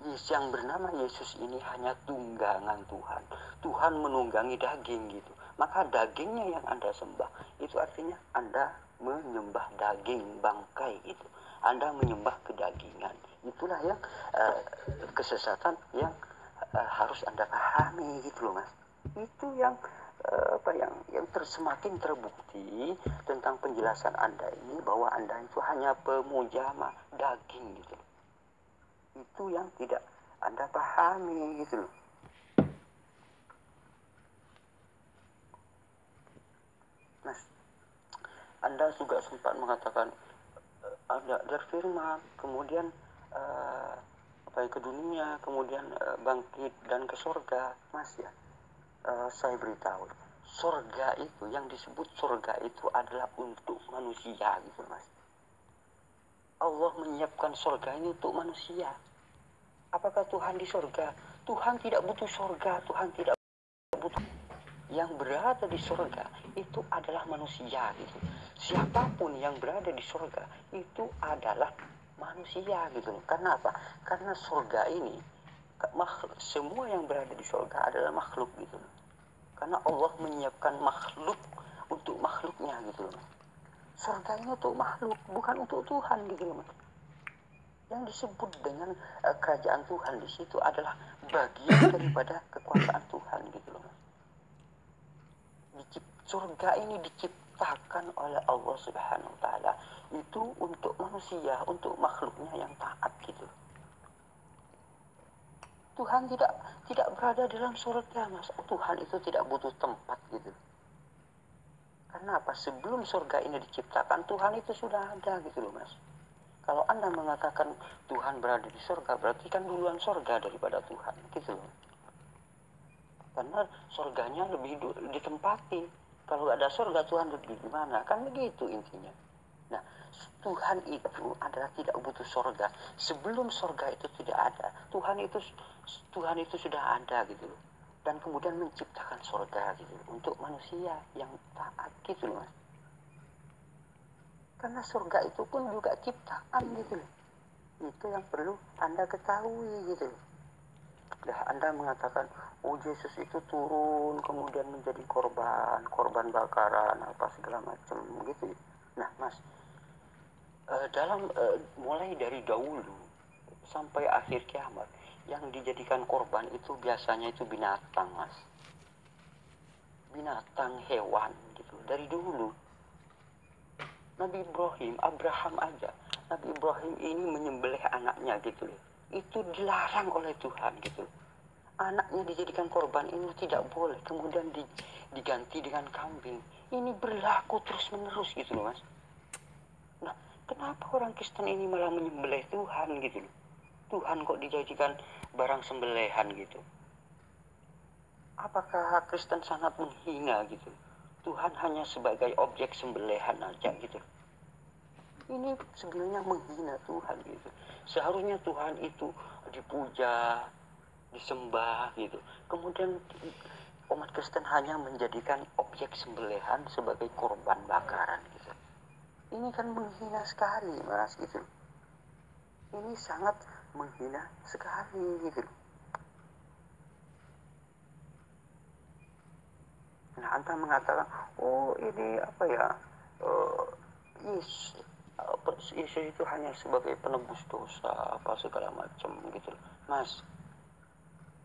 Yang bernama Yesus ini hanya tunggangan Tuhan. Tuhan menunggangi daging gitu. Maka dagingnya yang Anda sembah, itu artinya Anda menyembah daging bangkai itu. Anda menyembah kedagingan. Itulah yang kesesatan yang harus Anda pahami gitu loh, Mas. Itu yang semakin terbukti tentang penjelasan Anda ini, bahwa Anda itu hanya pemuja daging gitu. Itu yang tidak Anda pahami gitu loh. Mas, Anda juga sempat mengatakan ada firman, kemudian ke dunia, kemudian bangkit dan ke surga, Mas ya. Saya beritahu, surga itu, yang disebut surga itu adalah untuk manusia gitu, Mas. Allah menyiapkan surga ini untuk manusia. Apakah Tuhan di surga? Tuhan tidak butuh surga, Tuhan tidak butuh. Yang berada di surga itu adalah manusia gitu. Siapapun yang berada di surga itu adalah manusia gitu. Karena apa? Karena surga ini, semua yang berada di surga adalah makhluk gitu. Karena Allah menyiapkan makhluk untuk makhluknya gitu loh. Surga ini untuk makhluk, bukan untuk Tuhan gitu loh. Yang disebut dengan kerajaan Tuhan di situ adalah bagian daripada kekuasaan Tuhan gitu loh. Surga ini diciptakan oleh Allah Subhanahu wa taala itu untuk manusia, untuk makhluknya yang taat gitu. Tuhan tidak berada dalam surga, Mas. Tuhan itu tidak butuh tempat gitu. Karena apa? Sebelum surga ini diciptakan, Tuhan itu sudah ada gitu loh, Mas. Kalau Anda mengatakan Tuhan berada di surga, berarti kan duluan surga daripada Tuhan gitu loh. Karena surganya lebih ditempati. Kalau ada surga, Tuhan lebih di mana? Kan begitu intinya. Nah, Tuhan itu adalah tidak butuh surga. Sebelum surga itu tidak ada, Tuhan itu sudah ada gitu loh. Dan kemudian menciptakan surga gitu loh, untuk manusia yang taat gitu loh, Mas. Karena surga itu pun juga ciptaan gitu loh. Itu yang perlu Anda ketahui gitu loh. Nah, Anda mengatakan, oh Yesus itu turun kemudian menjadi korban bakaran apa segala macam gitu. Nah, Mas, mulai dari dahulu sampai akhir kiamat, yang dijadikan korban itu biasanya itu binatang, Mas. Binatang, hewan gitu. Dari dulu Nabi Abraham aja, Nabi Ibrahim ini menyembelih anaknya gitu loh. Itu dilarang oleh Tuhan gitu. Anaknya dijadikan korban ini tidak boleh, kemudian diganti dengan kambing. Ini berlaku terus menerus gitu loh, Mas. Nah, kenapa orang Kristen ini malah menyembelih Tuhan gitu loh? Tuhan kok dijadikan barang sembelihan gitu? Apakah Kristen sangat menghina gitu? Tuhan hanya sebagai objek sembelihan aja gitu. Ini sebenarnya menghina Tuhan gitu. Seharusnya Tuhan itu dipuja, disembah gitu. Kemudian umat Kristen hanya menjadikan objek sembelihan sebagai korban bakaran gitu. Ini kan menghina sekali Mas gitu. Ini sangat menghina sekali gitu. Nah, Anda mengatakan, oh ini apa ya, Yesus itu hanya sebagai penebus dosa apa segala macam gitu. Mas,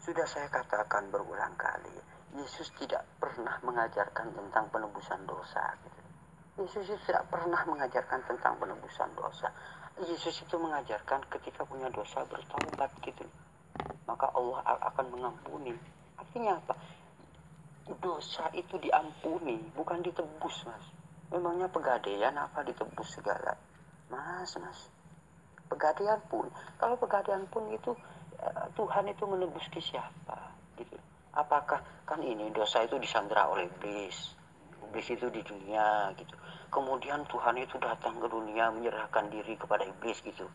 sudah saya katakan berulang kali, Yesus tidak pernah mengajarkan tentang penebusan dosa gitu. Yesus itu tidak pernah mengajarkan tentang penebusan dosa. Yesus itu mengajarkan ketika punya dosa bertobat gitu. Maka Allah akan mengampuni. Artinya apa? Dosa itu diampuni, bukan ditebus Mas. Memangnya pegadaian apa ditebus segala? Mas, pegadaian pun, kalau pegadaian pun itu Tuhan itu menebus ke siapa gitu. Apakah kan ini dosa itu disandera oleh iblis. Iblis itu di dunia gitu. Kemudian Tuhan itu datang ke dunia menyerahkan diri kepada iblis gitu.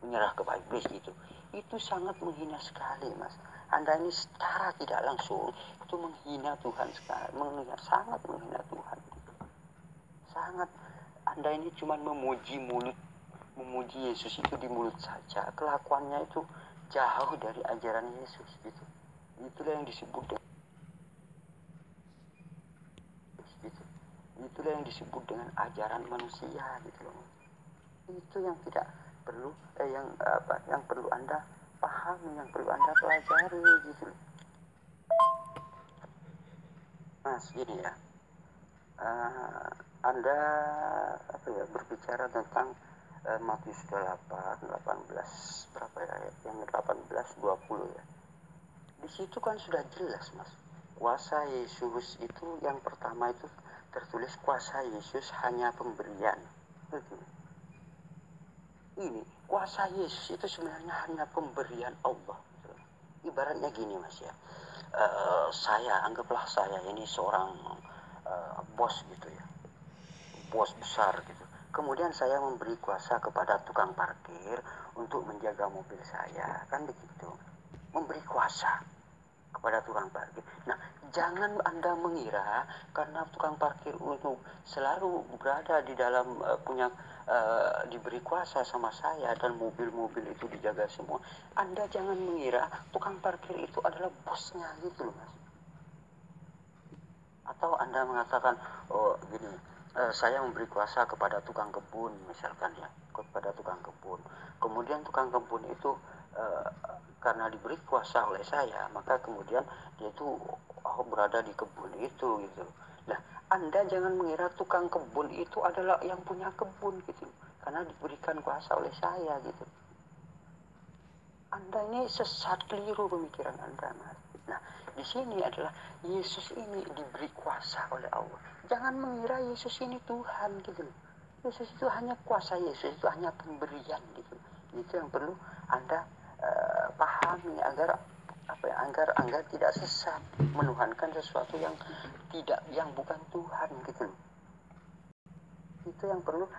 Menyerah kepada iblis gitu. Itu sangat menghina sekali Mas. Anda ini secara tidak langsung itu menghina Tuhan sekali, sangat menghina Tuhan. Sangat. Anda ini cuma memuji Yesus itu di mulut saja. Kelakuannya itu jauh dari ajaran Yesus gitu. Itulah yang disebut gitu. Itulah yang disebut dengan ajaran manusia gitu loh. Itu yang tidak perlu yang perlu Anda pahami, yang perlu Anda pelajari gitu. Mas, gini ya. Anda berbicara tentang Matius 8, 18 berapa ya? Yang 18 20 ya. Di situ kan sudah jelas, Mas. Kuasa Yesus itu yang pertama itu tertulis kuasa Yesus hanya pemberian. Gitu. Ini kuasa Yesus itu sebenarnya hanya pemberian Allah. Ibaratnya gini Mas ya, anggaplah saya ini seorang bos gitu ya, bos besar gitu. Kemudian saya memberi kuasa kepada tukang parkir untuk menjaga mobil saya, kan begitu. Memberi kuasa kepada tukang parkir. Nah, jangan Anda mengira karena tukang parkir untuk selalu berada di dalam diberi kuasa sama saya dan mobil-mobil itu dijaga semua. Anda jangan mengira tukang parkir itu adalah bosnya gitu loh Mas. Atau Anda mengatakan, oh gini, saya memberi kuasa kepada tukang kebun misalkan ya, kepada tukang kebun. Kemudian tukang kebun itu karena diberi kuasa oleh saya, maka kemudian dia itu berada di kebun itu gitu. Nah, Anda jangan mengira tukang kebun itu adalah yang punya kebun gitu, karena diberikan kuasa oleh saya gitu. Anda ini sesat, keliru pemikiran Anda, Mas. Nah, di sini adalah Yesus ini diberi kuasa oleh Allah. Jangan mengira Yesus ini Tuhan gitu. Yesus itu hanya kuasa, Yesus itu hanya pemberian gitu. Itu yang perlu Anda pahami agar tidak sesat menuhankan sesuatu yang bukan Tuhan gitu. Itu yang perlu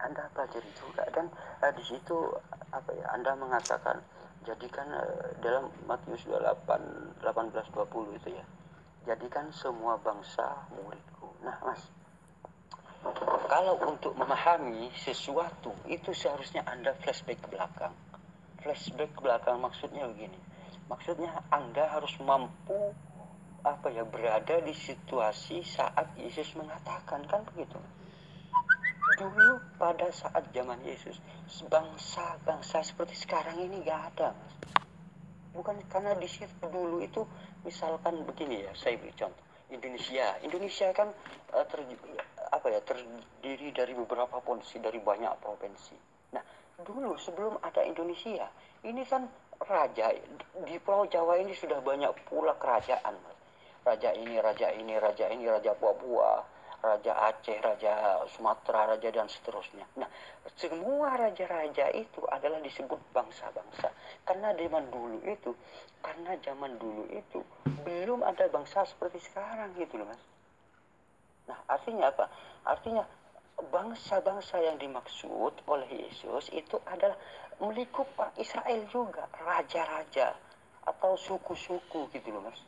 Anda pelajari juga. Dan di situ Anda mengatakan jadikan dalam Matius 18 20 itu ya, jadikan semua bangsa muridku. Nah Mas, kalau untuk memahami sesuatu itu seharusnya Anda flashback ke belakang. Flashback ke belakang maksudnya begini, maksudnya Anda harus mampu berada di situasi saat Yesus mengatakan, kan begitu. Dulu pada saat zaman Yesus, bangsa seperti sekarang ini gak ada, Mas. Bukan karena di situ dulu itu, misalkan begini ya, saya beri contoh. Indonesia kan terdiri dari beberapa provinsi, dari banyak provinsi. Nah, dulu sebelum ada Indonesia, ini kan raja di Pulau Jawa ini sudah banyak pula kerajaan, Mas. Raja ini, Raja Papua, Raja Aceh, Raja Sumatera, Raja dan seterusnya. Nah, semua raja-raja itu adalah disebut bangsa-bangsa. Karena zaman dulu itu belum ada bangsa seperti sekarang gitu loh Mas. Nah, artinya apa? Artinya bangsa-bangsa yang dimaksud oleh Yesus itu adalah melingkup Israel juga, raja-raja. atau suku-suku gitu loh Mas.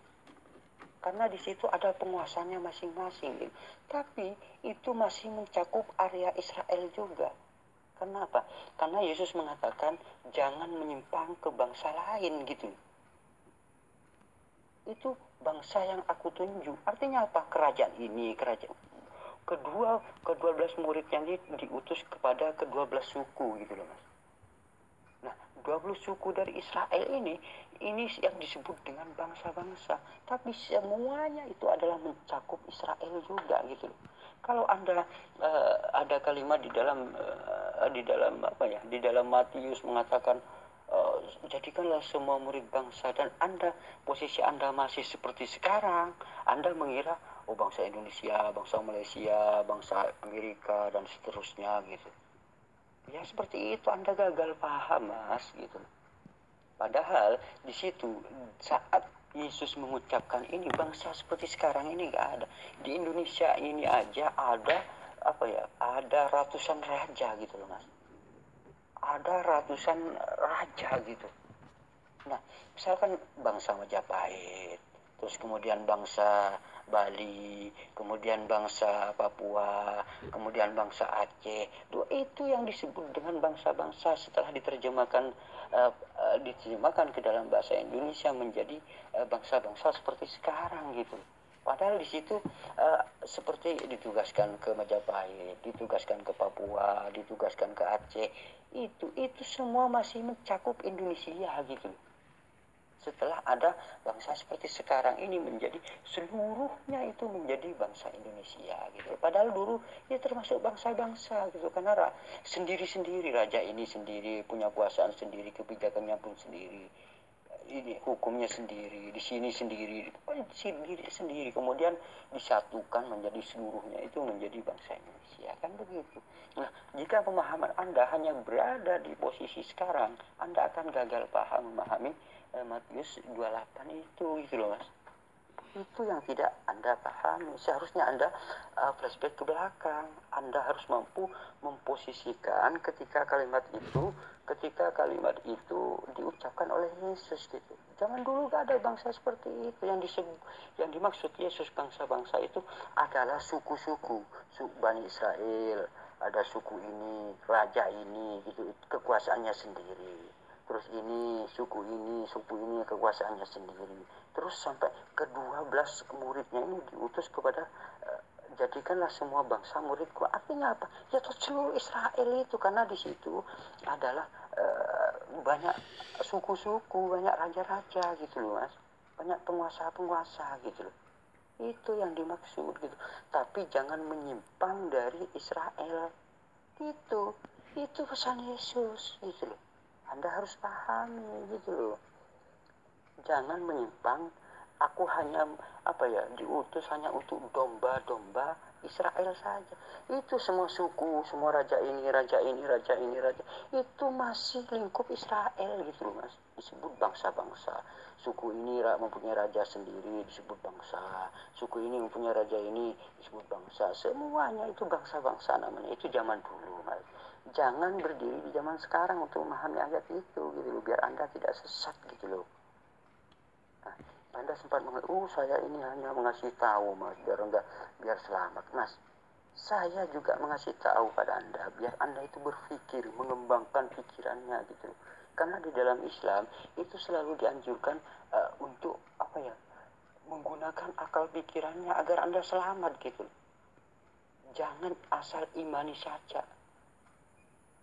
Karena di situ ada penguasanya masing-masing gitu. Tapi itu masih mencakup area Israel juga. Kenapa? Karena Yesus mengatakan jangan menyimpang ke bangsa lain gitu. Itu bangsa yang aku tunjuk. Artinya apa? Kerajaan ini, kerajaan kedua belas murid yang diutus kepada kedua belas suku gitu loh Mas. Nah, 12 suku dari Israel ini yang disebut dengan bangsa-bangsa, tapi semuanya itu adalah mencakup Israel juga gitu loh. Kalau Anda ada kalimat di dalam apa ya, di dalam Matius mengatakan jadikanlah semua murid bangsa, dan posisi Anda masih seperti sekarang, Anda mengira oh bangsa Indonesia, bangsa Malaysia, bangsa Amerika dan seterusnya gitu. Ya seperti itu, Anda gagal paham Mas gitu. Padahal di situ saat Yesus mengucapkan ini, bangsa seperti sekarang ini nggak ada. Di Indonesia ini aja ada ada ratusan raja gitu loh Mas. Ada ratusan raja gitu. Nah, misalkan bangsa Majapahit, terus kemudian bangsa Bali, kemudian bangsa Papua, kemudian bangsa Aceh. Itu yang disebut dengan bangsa-bangsa setelah diterjemahkan ke dalam bahasa Indonesia menjadi bangsa-bangsa seperti sekarang gitu. Padahal di situ seperti ditugaskan ke Majapahit, ditugaskan ke Papua, ditugaskan ke Aceh, itu semua masih mencakup Indonesia gitu. Setelah ada bangsa seperti sekarang ini menjadi seluruhnya itu menjadi bangsa Indonesia gitu. Padahal dulu ya termasuk bangsa-bangsa gitu, karena sendiri-sendiri, raja ini sendiri punya kuasaan sendiri, kebijakannya pun sendiri, ini hukumnya sendiri, di sini sendiri, sendiri, kemudian disatukan menjadi seluruhnya itu menjadi bangsa Indonesia, kan begitu. Nah, jika pemahaman Anda hanya berada di posisi sekarang, Anda akan gagal paham memahami Matius 28 itu gitu loh Mas. Itu yang tidak Anda pahami. Seharusnya Anda flashback ke belakang. Anda harus mampu memposisikan ketika kalimat itu diucapkan oleh Yesus gitu. Jangan dulu gak ada bangsa seperti itu. Yang dimaksud Yesus bangsa-bangsa itu adalah suku-suku, Bani Israel, ada suku ini, raja ini gitu, kekuasaannya sendiri. Terus ini suku ini kekuasaannya sendiri. Terus sampai ke-12 muridnya ini diutus kepada jadikanlah semua bangsa muridku. Artinya apa? Ya seluruh Israel itu, karena di situ adalah banyak suku-suku, banyak raja-raja gitu loh Mas. Banyak penguasa-penguasa gitu loh. Itu yang dimaksud gitu. Tapi jangan menyimpang dari Israel. Itu pesan Yesus gitu loh. Anda harus pahami gitu loh. Jangan menyimpang. Aku hanya diutus hanya untuk domba-domba Israel saja. Itu semua suku, semua raja ini, raja ini, raja ini, raja itu masih lingkup Israel gitu loh Mas. Disebut bangsa-bangsa. Suku ini mempunyai raja sendiri, disebut bangsa. Suku ini mempunyai raja ini, disebut bangsa. Semuanya itu bangsa-bangsa namanya. Itu zaman dulu Mas. Jangan berdiri di zaman sekarang untuk memahami ayat itu gitu loh, biar Anda tidak sesat gitu loh. Nah, Anda sempat saya ini hanya mengasih tahu Mas, biar selamat Mas. Saya juga mengasih tahu pada Anda biar Anda itu berpikir, mengembangkan pikirannya gitu. Karena di dalam Islam itu selalu dianjurkan untuk menggunakan akal pikirannya agar Anda selamat gitu. Jangan asal imani saja.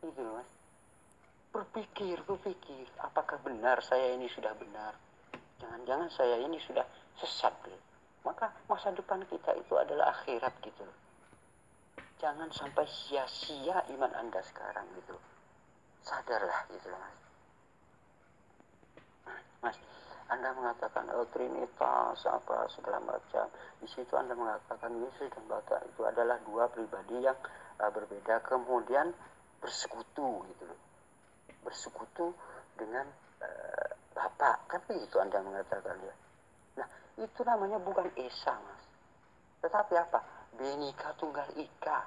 Gitu Mas. Berpikir, apakah benar saya ini sudah benar? Jangan-jangan saya ini sudah sesat gitu. Maka masa depan kita itu adalah akhirat gitu. Jangan sampai sia-sia iman Anda sekarang gitu. Sadarlah gitu Mas. Mas, Anda mengatakan Trinitas segala macam. Di situ Anda mengatakan Yesus dan Bapa itu adalah dua pribadi yang berbeda, kemudian bersekutu gitu loh. Bersekutu dengan Bapak, kan begitu Anda mengatakan ya. Nah, itu namanya bukan Esa Mas, tetapi apa? Bhinneka Tunggal Ika,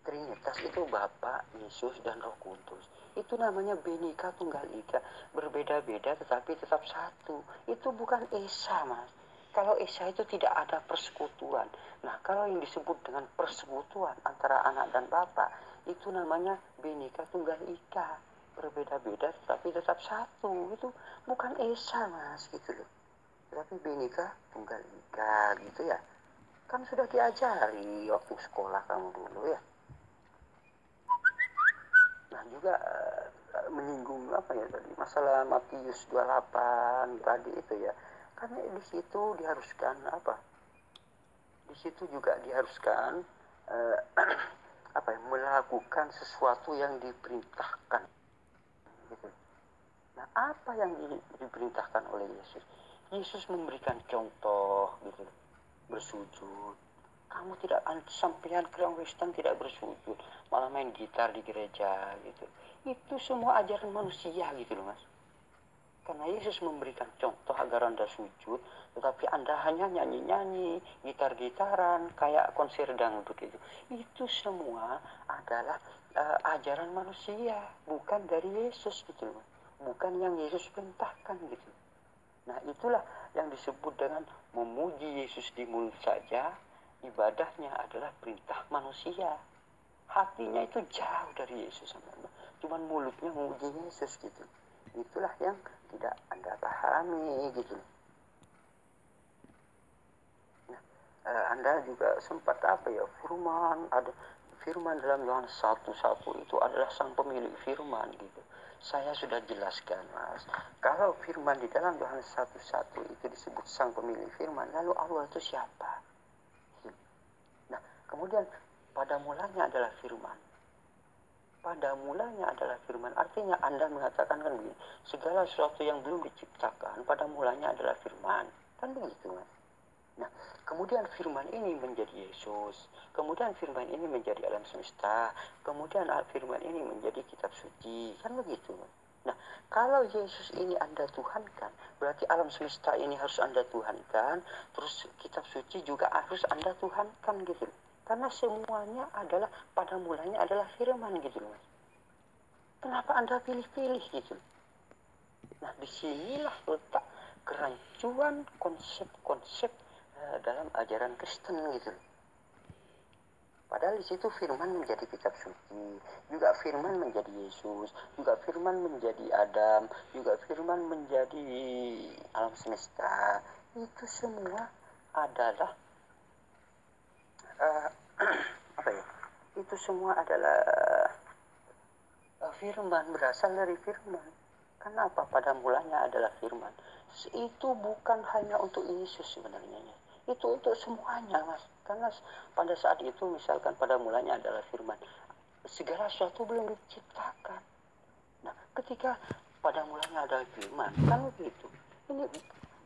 Trinitas. Trinitas itu Bapa, Yesus, dan Roh Kudus. Itu namanya Bhinneka Tunggal Ika. Berbeda-beda tetapi tetap satu. Itu bukan Esa, Mas. Kalau Esa itu tidak ada persekutuan. Nah, kalau yang disebut dengan persekutuan antara anak dan Bapa, itu namanya Bhinneka Tunggal Ika. Berbeda-beda tetapi tetap satu. Itu bukan Esa, Mas, gitu loh. Tetapi Bhinneka Tunggal Ika, gitu ya. Kan sudah diajari waktu sekolah kamu dulu ya. Nah juga menyinggung apa ya tadi, masalah Matius 28 tadi itu ya. Karena di situ diharuskan apa? Di situ juga diharuskan apa ya, melakukan sesuatu yang diperintahkan gitu. Nah, apa yang diperintahkan oleh Yesus? Yesus memberikan contoh gitu, bersujud. Kamu tidak, sampean Kristen Western tidak bersujud, malah main gitar di gereja gitu. Itu semua ajaran manusia gitu loh, Mas. Karena Yesus memberikan contoh agar Anda sujud, tetapi Anda hanya nyanyi-nyanyi, gitar-gitaran, kayak konser dangdut itu. Itu semua adalah ajaran manusia, bukan dari Yesus gitu loh. Bukan yang Yesus perintahkan gitu. Nah, itulah yang disebut dengan memuji Yesus di mulut saja, ibadahnya adalah perintah manusia. Hatinya itu jauh dari Yesus. Cuman mulutnya memuji Yesus gitu. Itulah yang tidak Anda pahami gitu. Nah, Anda juga sempat apa ya, firman, ada firman dalam Yohanes 1:1 itu adalah sang pemilik firman gitu. Saya sudah jelaskan, Mas. Kalau firman di dalam Yohanes 1:1 itu disebut sang pemilik firman, lalu Allah itu siapa? Nah, kemudian pada mulanya adalah firman. Pada mulanya adalah firman. Artinya Anda mengatakan kan begini, segala sesuatu yang belum diciptakan pada mulanya adalah firman. Kan begitu, Mas. Nah, kemudian firman ini menjadi Yesus. Kemudian firman ini menjadi alam semesta. Kemudian firman ini menjadi kitab suci. Kan begitu, Mas. Nah, kalau Yesus ini Anda tuhankan, berarti alam semesta ini harus Anda tuhankan, terus kitab suci juga harus Anda tuhankan gitu. Karena semuanya adalah pada mulanya adalah firman gitu loh. Kenapa Anda pilih-pilih gitu? Nah, disinilah letak kerancuan konsep-konsep dalam ajaran Kristen gitu. Padahal di situ firman menjadi kitab suci, juga firman menjadi Yesus, juga firman menjadi Adam, juga firman menjadi alam semesta. Itu semua adalah apa ya? Itu semua adalah firman, berasal dari firman. Kenapa pada mulanya adalah firman? Itu bukan hanya untuk Yesus sebenarnya. Itu untuk semuanya, Mas. Karena pada saat itu misalkan pada mulanya adalah firman, segala sesuatu belum diciptakan. Nah, ketika pada mulanya adalah firman, kan begitu. Ini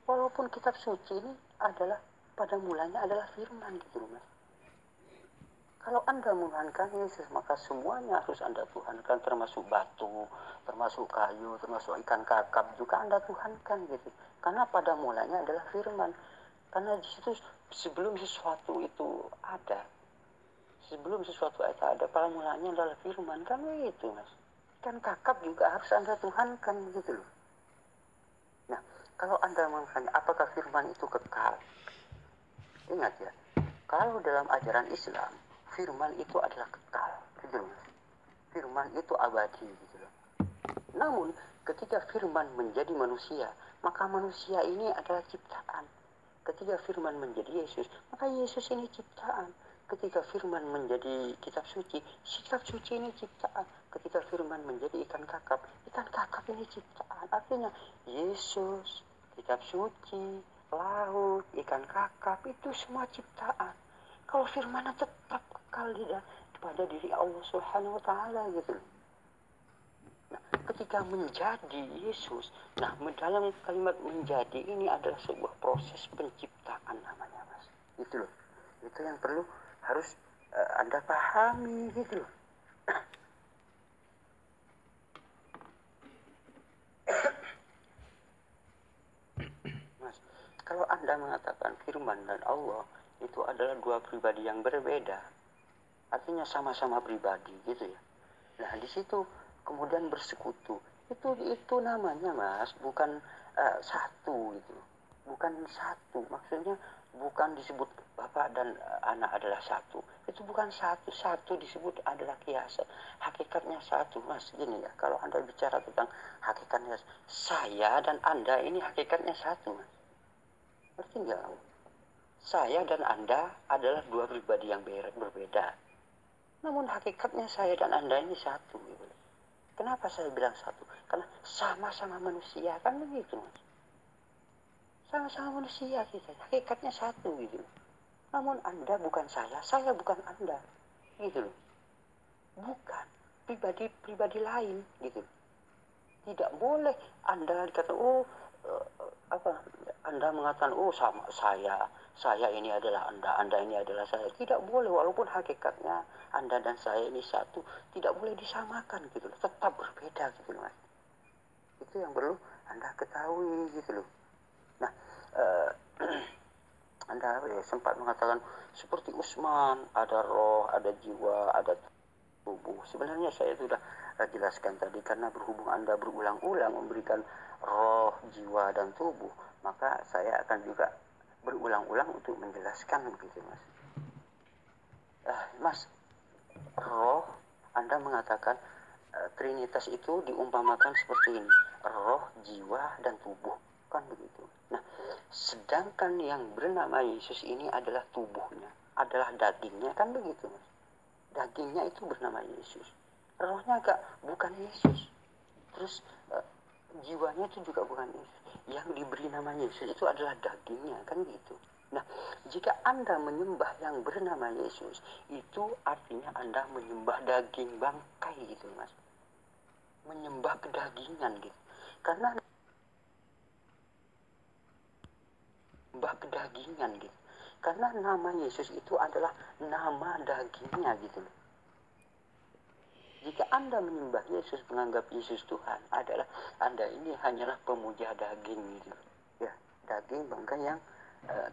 walaupun kitab suci ini adalah pada mulanya adalah firman gitu, Mas. Kalau Anda menuhankan Yesus, maka semuanya harus Anda tuhankan, termasuk batu, termasuk kayu, termasuk ikan kakap juga Anda tuhankan gitu. Karena pada mulanya adalah firman. Karena di situ sebelum sesuatu itu ada, pada mulanya adalah firman, kan itu, Mas. Ikan kakap juga harus Anda tuhankan gitu loh. Nah, kalau Anda mengatakan apakah firman itu kekal? Ingat ya, kalau dalam ajaran Islam, firman itu adalah kekal, gitu loh. Firman itu abadi, gitu loh. Namun, ketika firman menjadi manusia, maka manusia ini adalah ciptaan. Ketika firman menjadi Yesus, maka Yesus ini ciptaan. Ketika firman menjadi kitab suci ini ciptaan. Ketika firman menjadi ikan kakap ini ciptaan. Artinya, Yesus, kitab suci, laut, ikan kakap, itu semua ciptaan. Kalau firman tetap kekal pada diri Allah Subhanahu wa Ta'ala gitu. Nah, ketika menjadi Yesus, nah dalam kalimat menjadi ini adalah sebuah proses penciptaan namanya, Mas. Itu loh. Itu yang perlu harus Anda pahami gitu loh. Mas, kalau Anda mengatakan firman dan Allah itu adalah dua pribadi yang berbeda, artinya sama-sama pribadi gitu ya. Nah di situ kemudian bersekutu, itu namanya Mas, bukan satu gitu, bukan satu, maksudnya bukan disebut bapak dan anak adalah satu, itu bukan satu, satu disebut adalah kiasan, hakikatnya satu Mas. Gini ya, kalau Anda bicara tentang hakikatnya, saya dan Anda ini hakikatnya satu Mas, ngerti nggak? Saya dan Anda adalah dua pribadi yang berbeda, namun hakikatnya saya dan Anda ini satu gitu. Kenapa saya bilang satu? Karena sama-sama manusia, kan begitu Mas. Sama-sama manusia kita, hakikatnya satu gitu. Namun Anda bukan saya bukan Anda. Gitu loh. Bukan pribadi lain gitu. Tidak boleh Anda dikatakan Anda mengatakan sama saya ini adalah Anda ini adalah saya. Tidak boleh, walaupun hakikatnya Anda dan saya ini satu, tidak boleh disamakan gitu loh. Tetap berbeda gitu loh Mas. Itu yang perlu Anda ketahui gitu loh. Nah, Anda sempat mengatakan seperti Usman, ada roh, ada jiwa, ada tubuh. Sebenarnya saya sudah jelaskan tadi, karena berhubung Anda berulang-ulang memberikan roh, jiwa, dan tubuh, maka saya akan juga berulang-ulang untuk menjelaskan begitu Mas. Mas, roh, Anda mengatakan Trinitas itu diumpamakan seperti ini, roh, jiwa, dan tubuh, kan begitu. Nah, sedangkan yang bernama Yesus ini adalah tubuhnya, adalah dagingnya, kan begitu Mas. Dagingnya itu bernama Yesus, rohnya bukan Yesus, terus jiwanya itu juga bukan Yesus. Yang diberi nama Yesus itu adalah dagingnya, kan gitu. Nah, jika Anda menyembah yang bernama Yesus, itu artinya Anda menyembah daging bangkai gitu Mas, menyembah kedagingan gitu. Karena menyembah kedagingan gitu, karena nama Yesus itu adalah nama dagingnya gitu loh. Jika Anda menyembah Yesus, menganggap Yesus Tuhan, adalah Anda ini hanyalah pemuja daging gitu. Ya, daging bangkai yang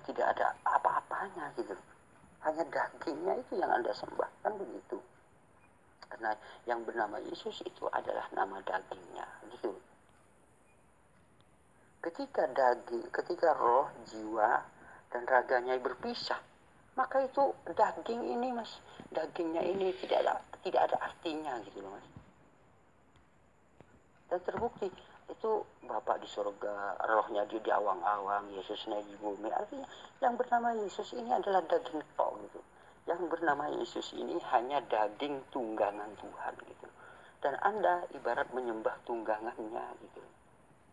tidak ada apa-apanya gitu. Hanya dagingnya itu yang Anda sembah, kan begitu. Karena yang bernama Yesus itu adalah nama dagingnya gitu. Ketika roh, jiwa, dan raganya berpisah, maka itu daging ini Mas, dagingnya ini tidak ada artinya gitu loh Mas. Dan terbukti itu Bapak di surga, rohnya di awang-awang, Yesus naik di bumi. Artinya yang bernama Yesus ini adalah daging tok gitu. Yang bernama Yesus ini hanya daging tunggangan Tuhan gitu. Dan Anda ibarat menyembah tunggangannya gitu.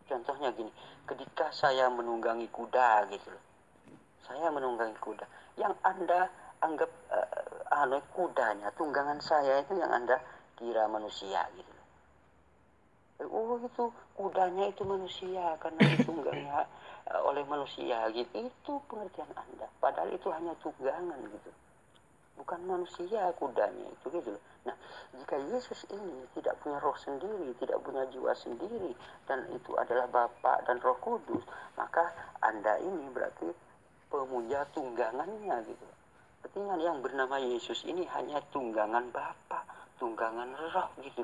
Contohnya gini, ketika saya menunggangi kuda gitu loh. Saya menunggangi kuda. Yang Anda anggap kudanya, tunggangan saya itu yang Anda kira manusia gitu. Itu kudanya itu manusia karena ditunggangi oleh manusia gitu. Itu pengertian Anda. Padahal itu hanya tunggangan gitu. Bukan manusia kudanya itu gitu. Nah, jika Yesus ini tidak punya roh sendiri, tidak punya jiwa sendiri, dan itu adalah Bapa dan Roh Kudus, maka Anda ini berarti pemuja tunggangannya gitu. Artinya yang bernama Yesus ini hanya tunggangan Bapa, tunggangan Roh gitu.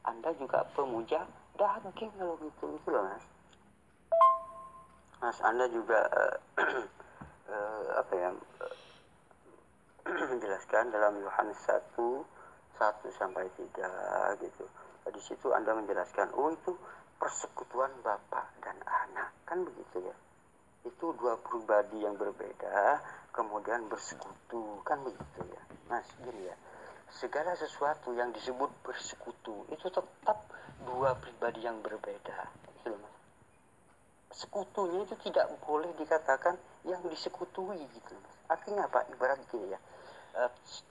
Anda juga pemuja daging kalau gitu loh Mas. Mas, Anda juga menjelaskan dalam Yohanes 1:1-3 gitu. Di situ Anda menjelaskan, itu persekutuan Bapa dan Anak, kan begitu ya. Itu dua pribadi yang berbeda kemudian bersekutu, kan begitu ya. Mas, gini ya. Segala sesuatu yang disebut bersekutu itu tetap dua pribadi yang berbeda gitu Mas. Sekutunya itu tidak boleh dikatakan yang disekutui gitu Mas. Artinya apa? Ibarat gini ya,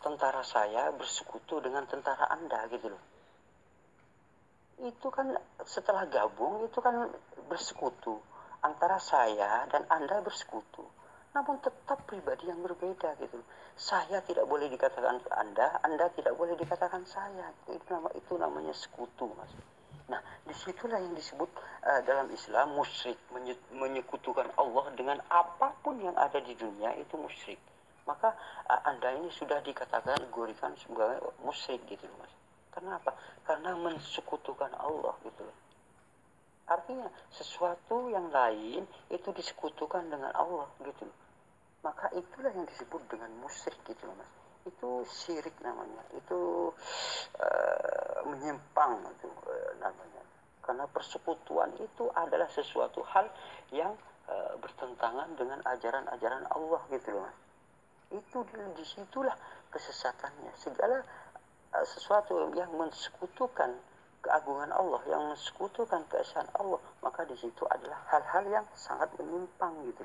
tentara saya bersekutu dengan tentara Anda gitu loh. Itu kan setelah gabung itu kan bersekutu, antara saya dan Anda bersekutu, namun tetap pribadi yang berbeda gitu. Saya tidak boleh dikatakan Anda tidak boleh dikatakan saya. Itu namanya sekutu Mas. Nah, disitulah yang disebut dalam Islam musyrik, menyekutukan Allah dengan apapun yang ada di dunia, itu musyrik. maka Anda ini sudah dikategorikan sebagai musyrik gitu loh Mas. Kenapa? Karena mensekutukan Allah gitu loh. Artinya sesuatu yang lain itu disekutukan dengan Allah gitu loh. Maka itulah yang disebut dengan musyrik gitu loh Mas. Itu syirik namanya. Itu menyimpang itu namanya. Karena persekutuan itu adalah sesuatu hal yang bertentangan dengan ajaran-ajaran Allah gitu loh Mas. Itu disitulah kesesatannya. Segala sesuatu yang mensekutukan keagungan Allah, yang mensekutukan keesaan Allah, maka di situ adalah hal-hal yang sangat menyimpang gitu.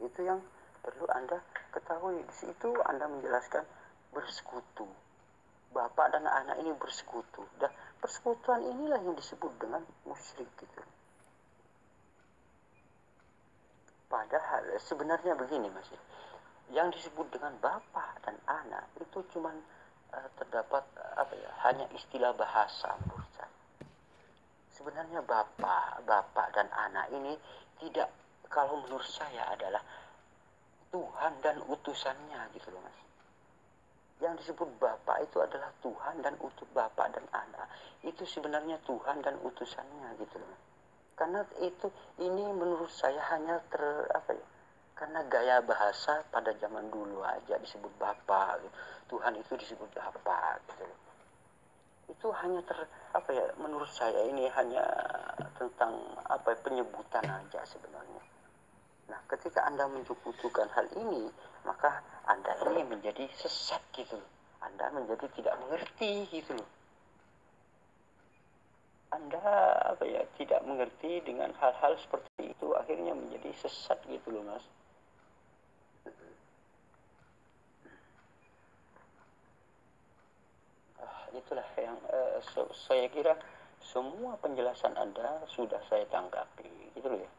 Itu yang perlu Anda ketahui. Di situ Anda menjelaskan bersekutu. Bapak dan anak ini bersekutu. Dan persekutuan inilah yang disebut dengan musyrik gitu. Padahal sebenarnya begini Mas, yang disebut dengan bapak dan anak itu cuman terdapat hanya istilah bahasa menurut saya. Sebenarnya bapak dan anak ini tidak, kalau menurut saya adalah Tuhan dan utusannya gitu loh Mas. Yang disebut bapak itu adalah Tuhan dan bapak dan anak itu sebenarnya Tuhan dan utusannya gitu loh. Karena ini menurut saya hanya karena gaya bahasa pada zaman dulu aja disebut bapak gitu. Tuhan itu disebut bapak gitu. Itu hanya menurut saya ini hanya tentang penyebutan aja sebenarnya. Nah, ketika Anda menyekutukan hal ini, maka Anda ini menjadi sesat gitu. Anda menjadi tidak mengerti gitu loh. Anda tidak mengerti dengan hal-hal seperti itu, akhirnya menjadi sesat gitu loh Mas. Itulah yang saya kira semua penjelasan Anda sudah saya tanggapi gitu loh ya.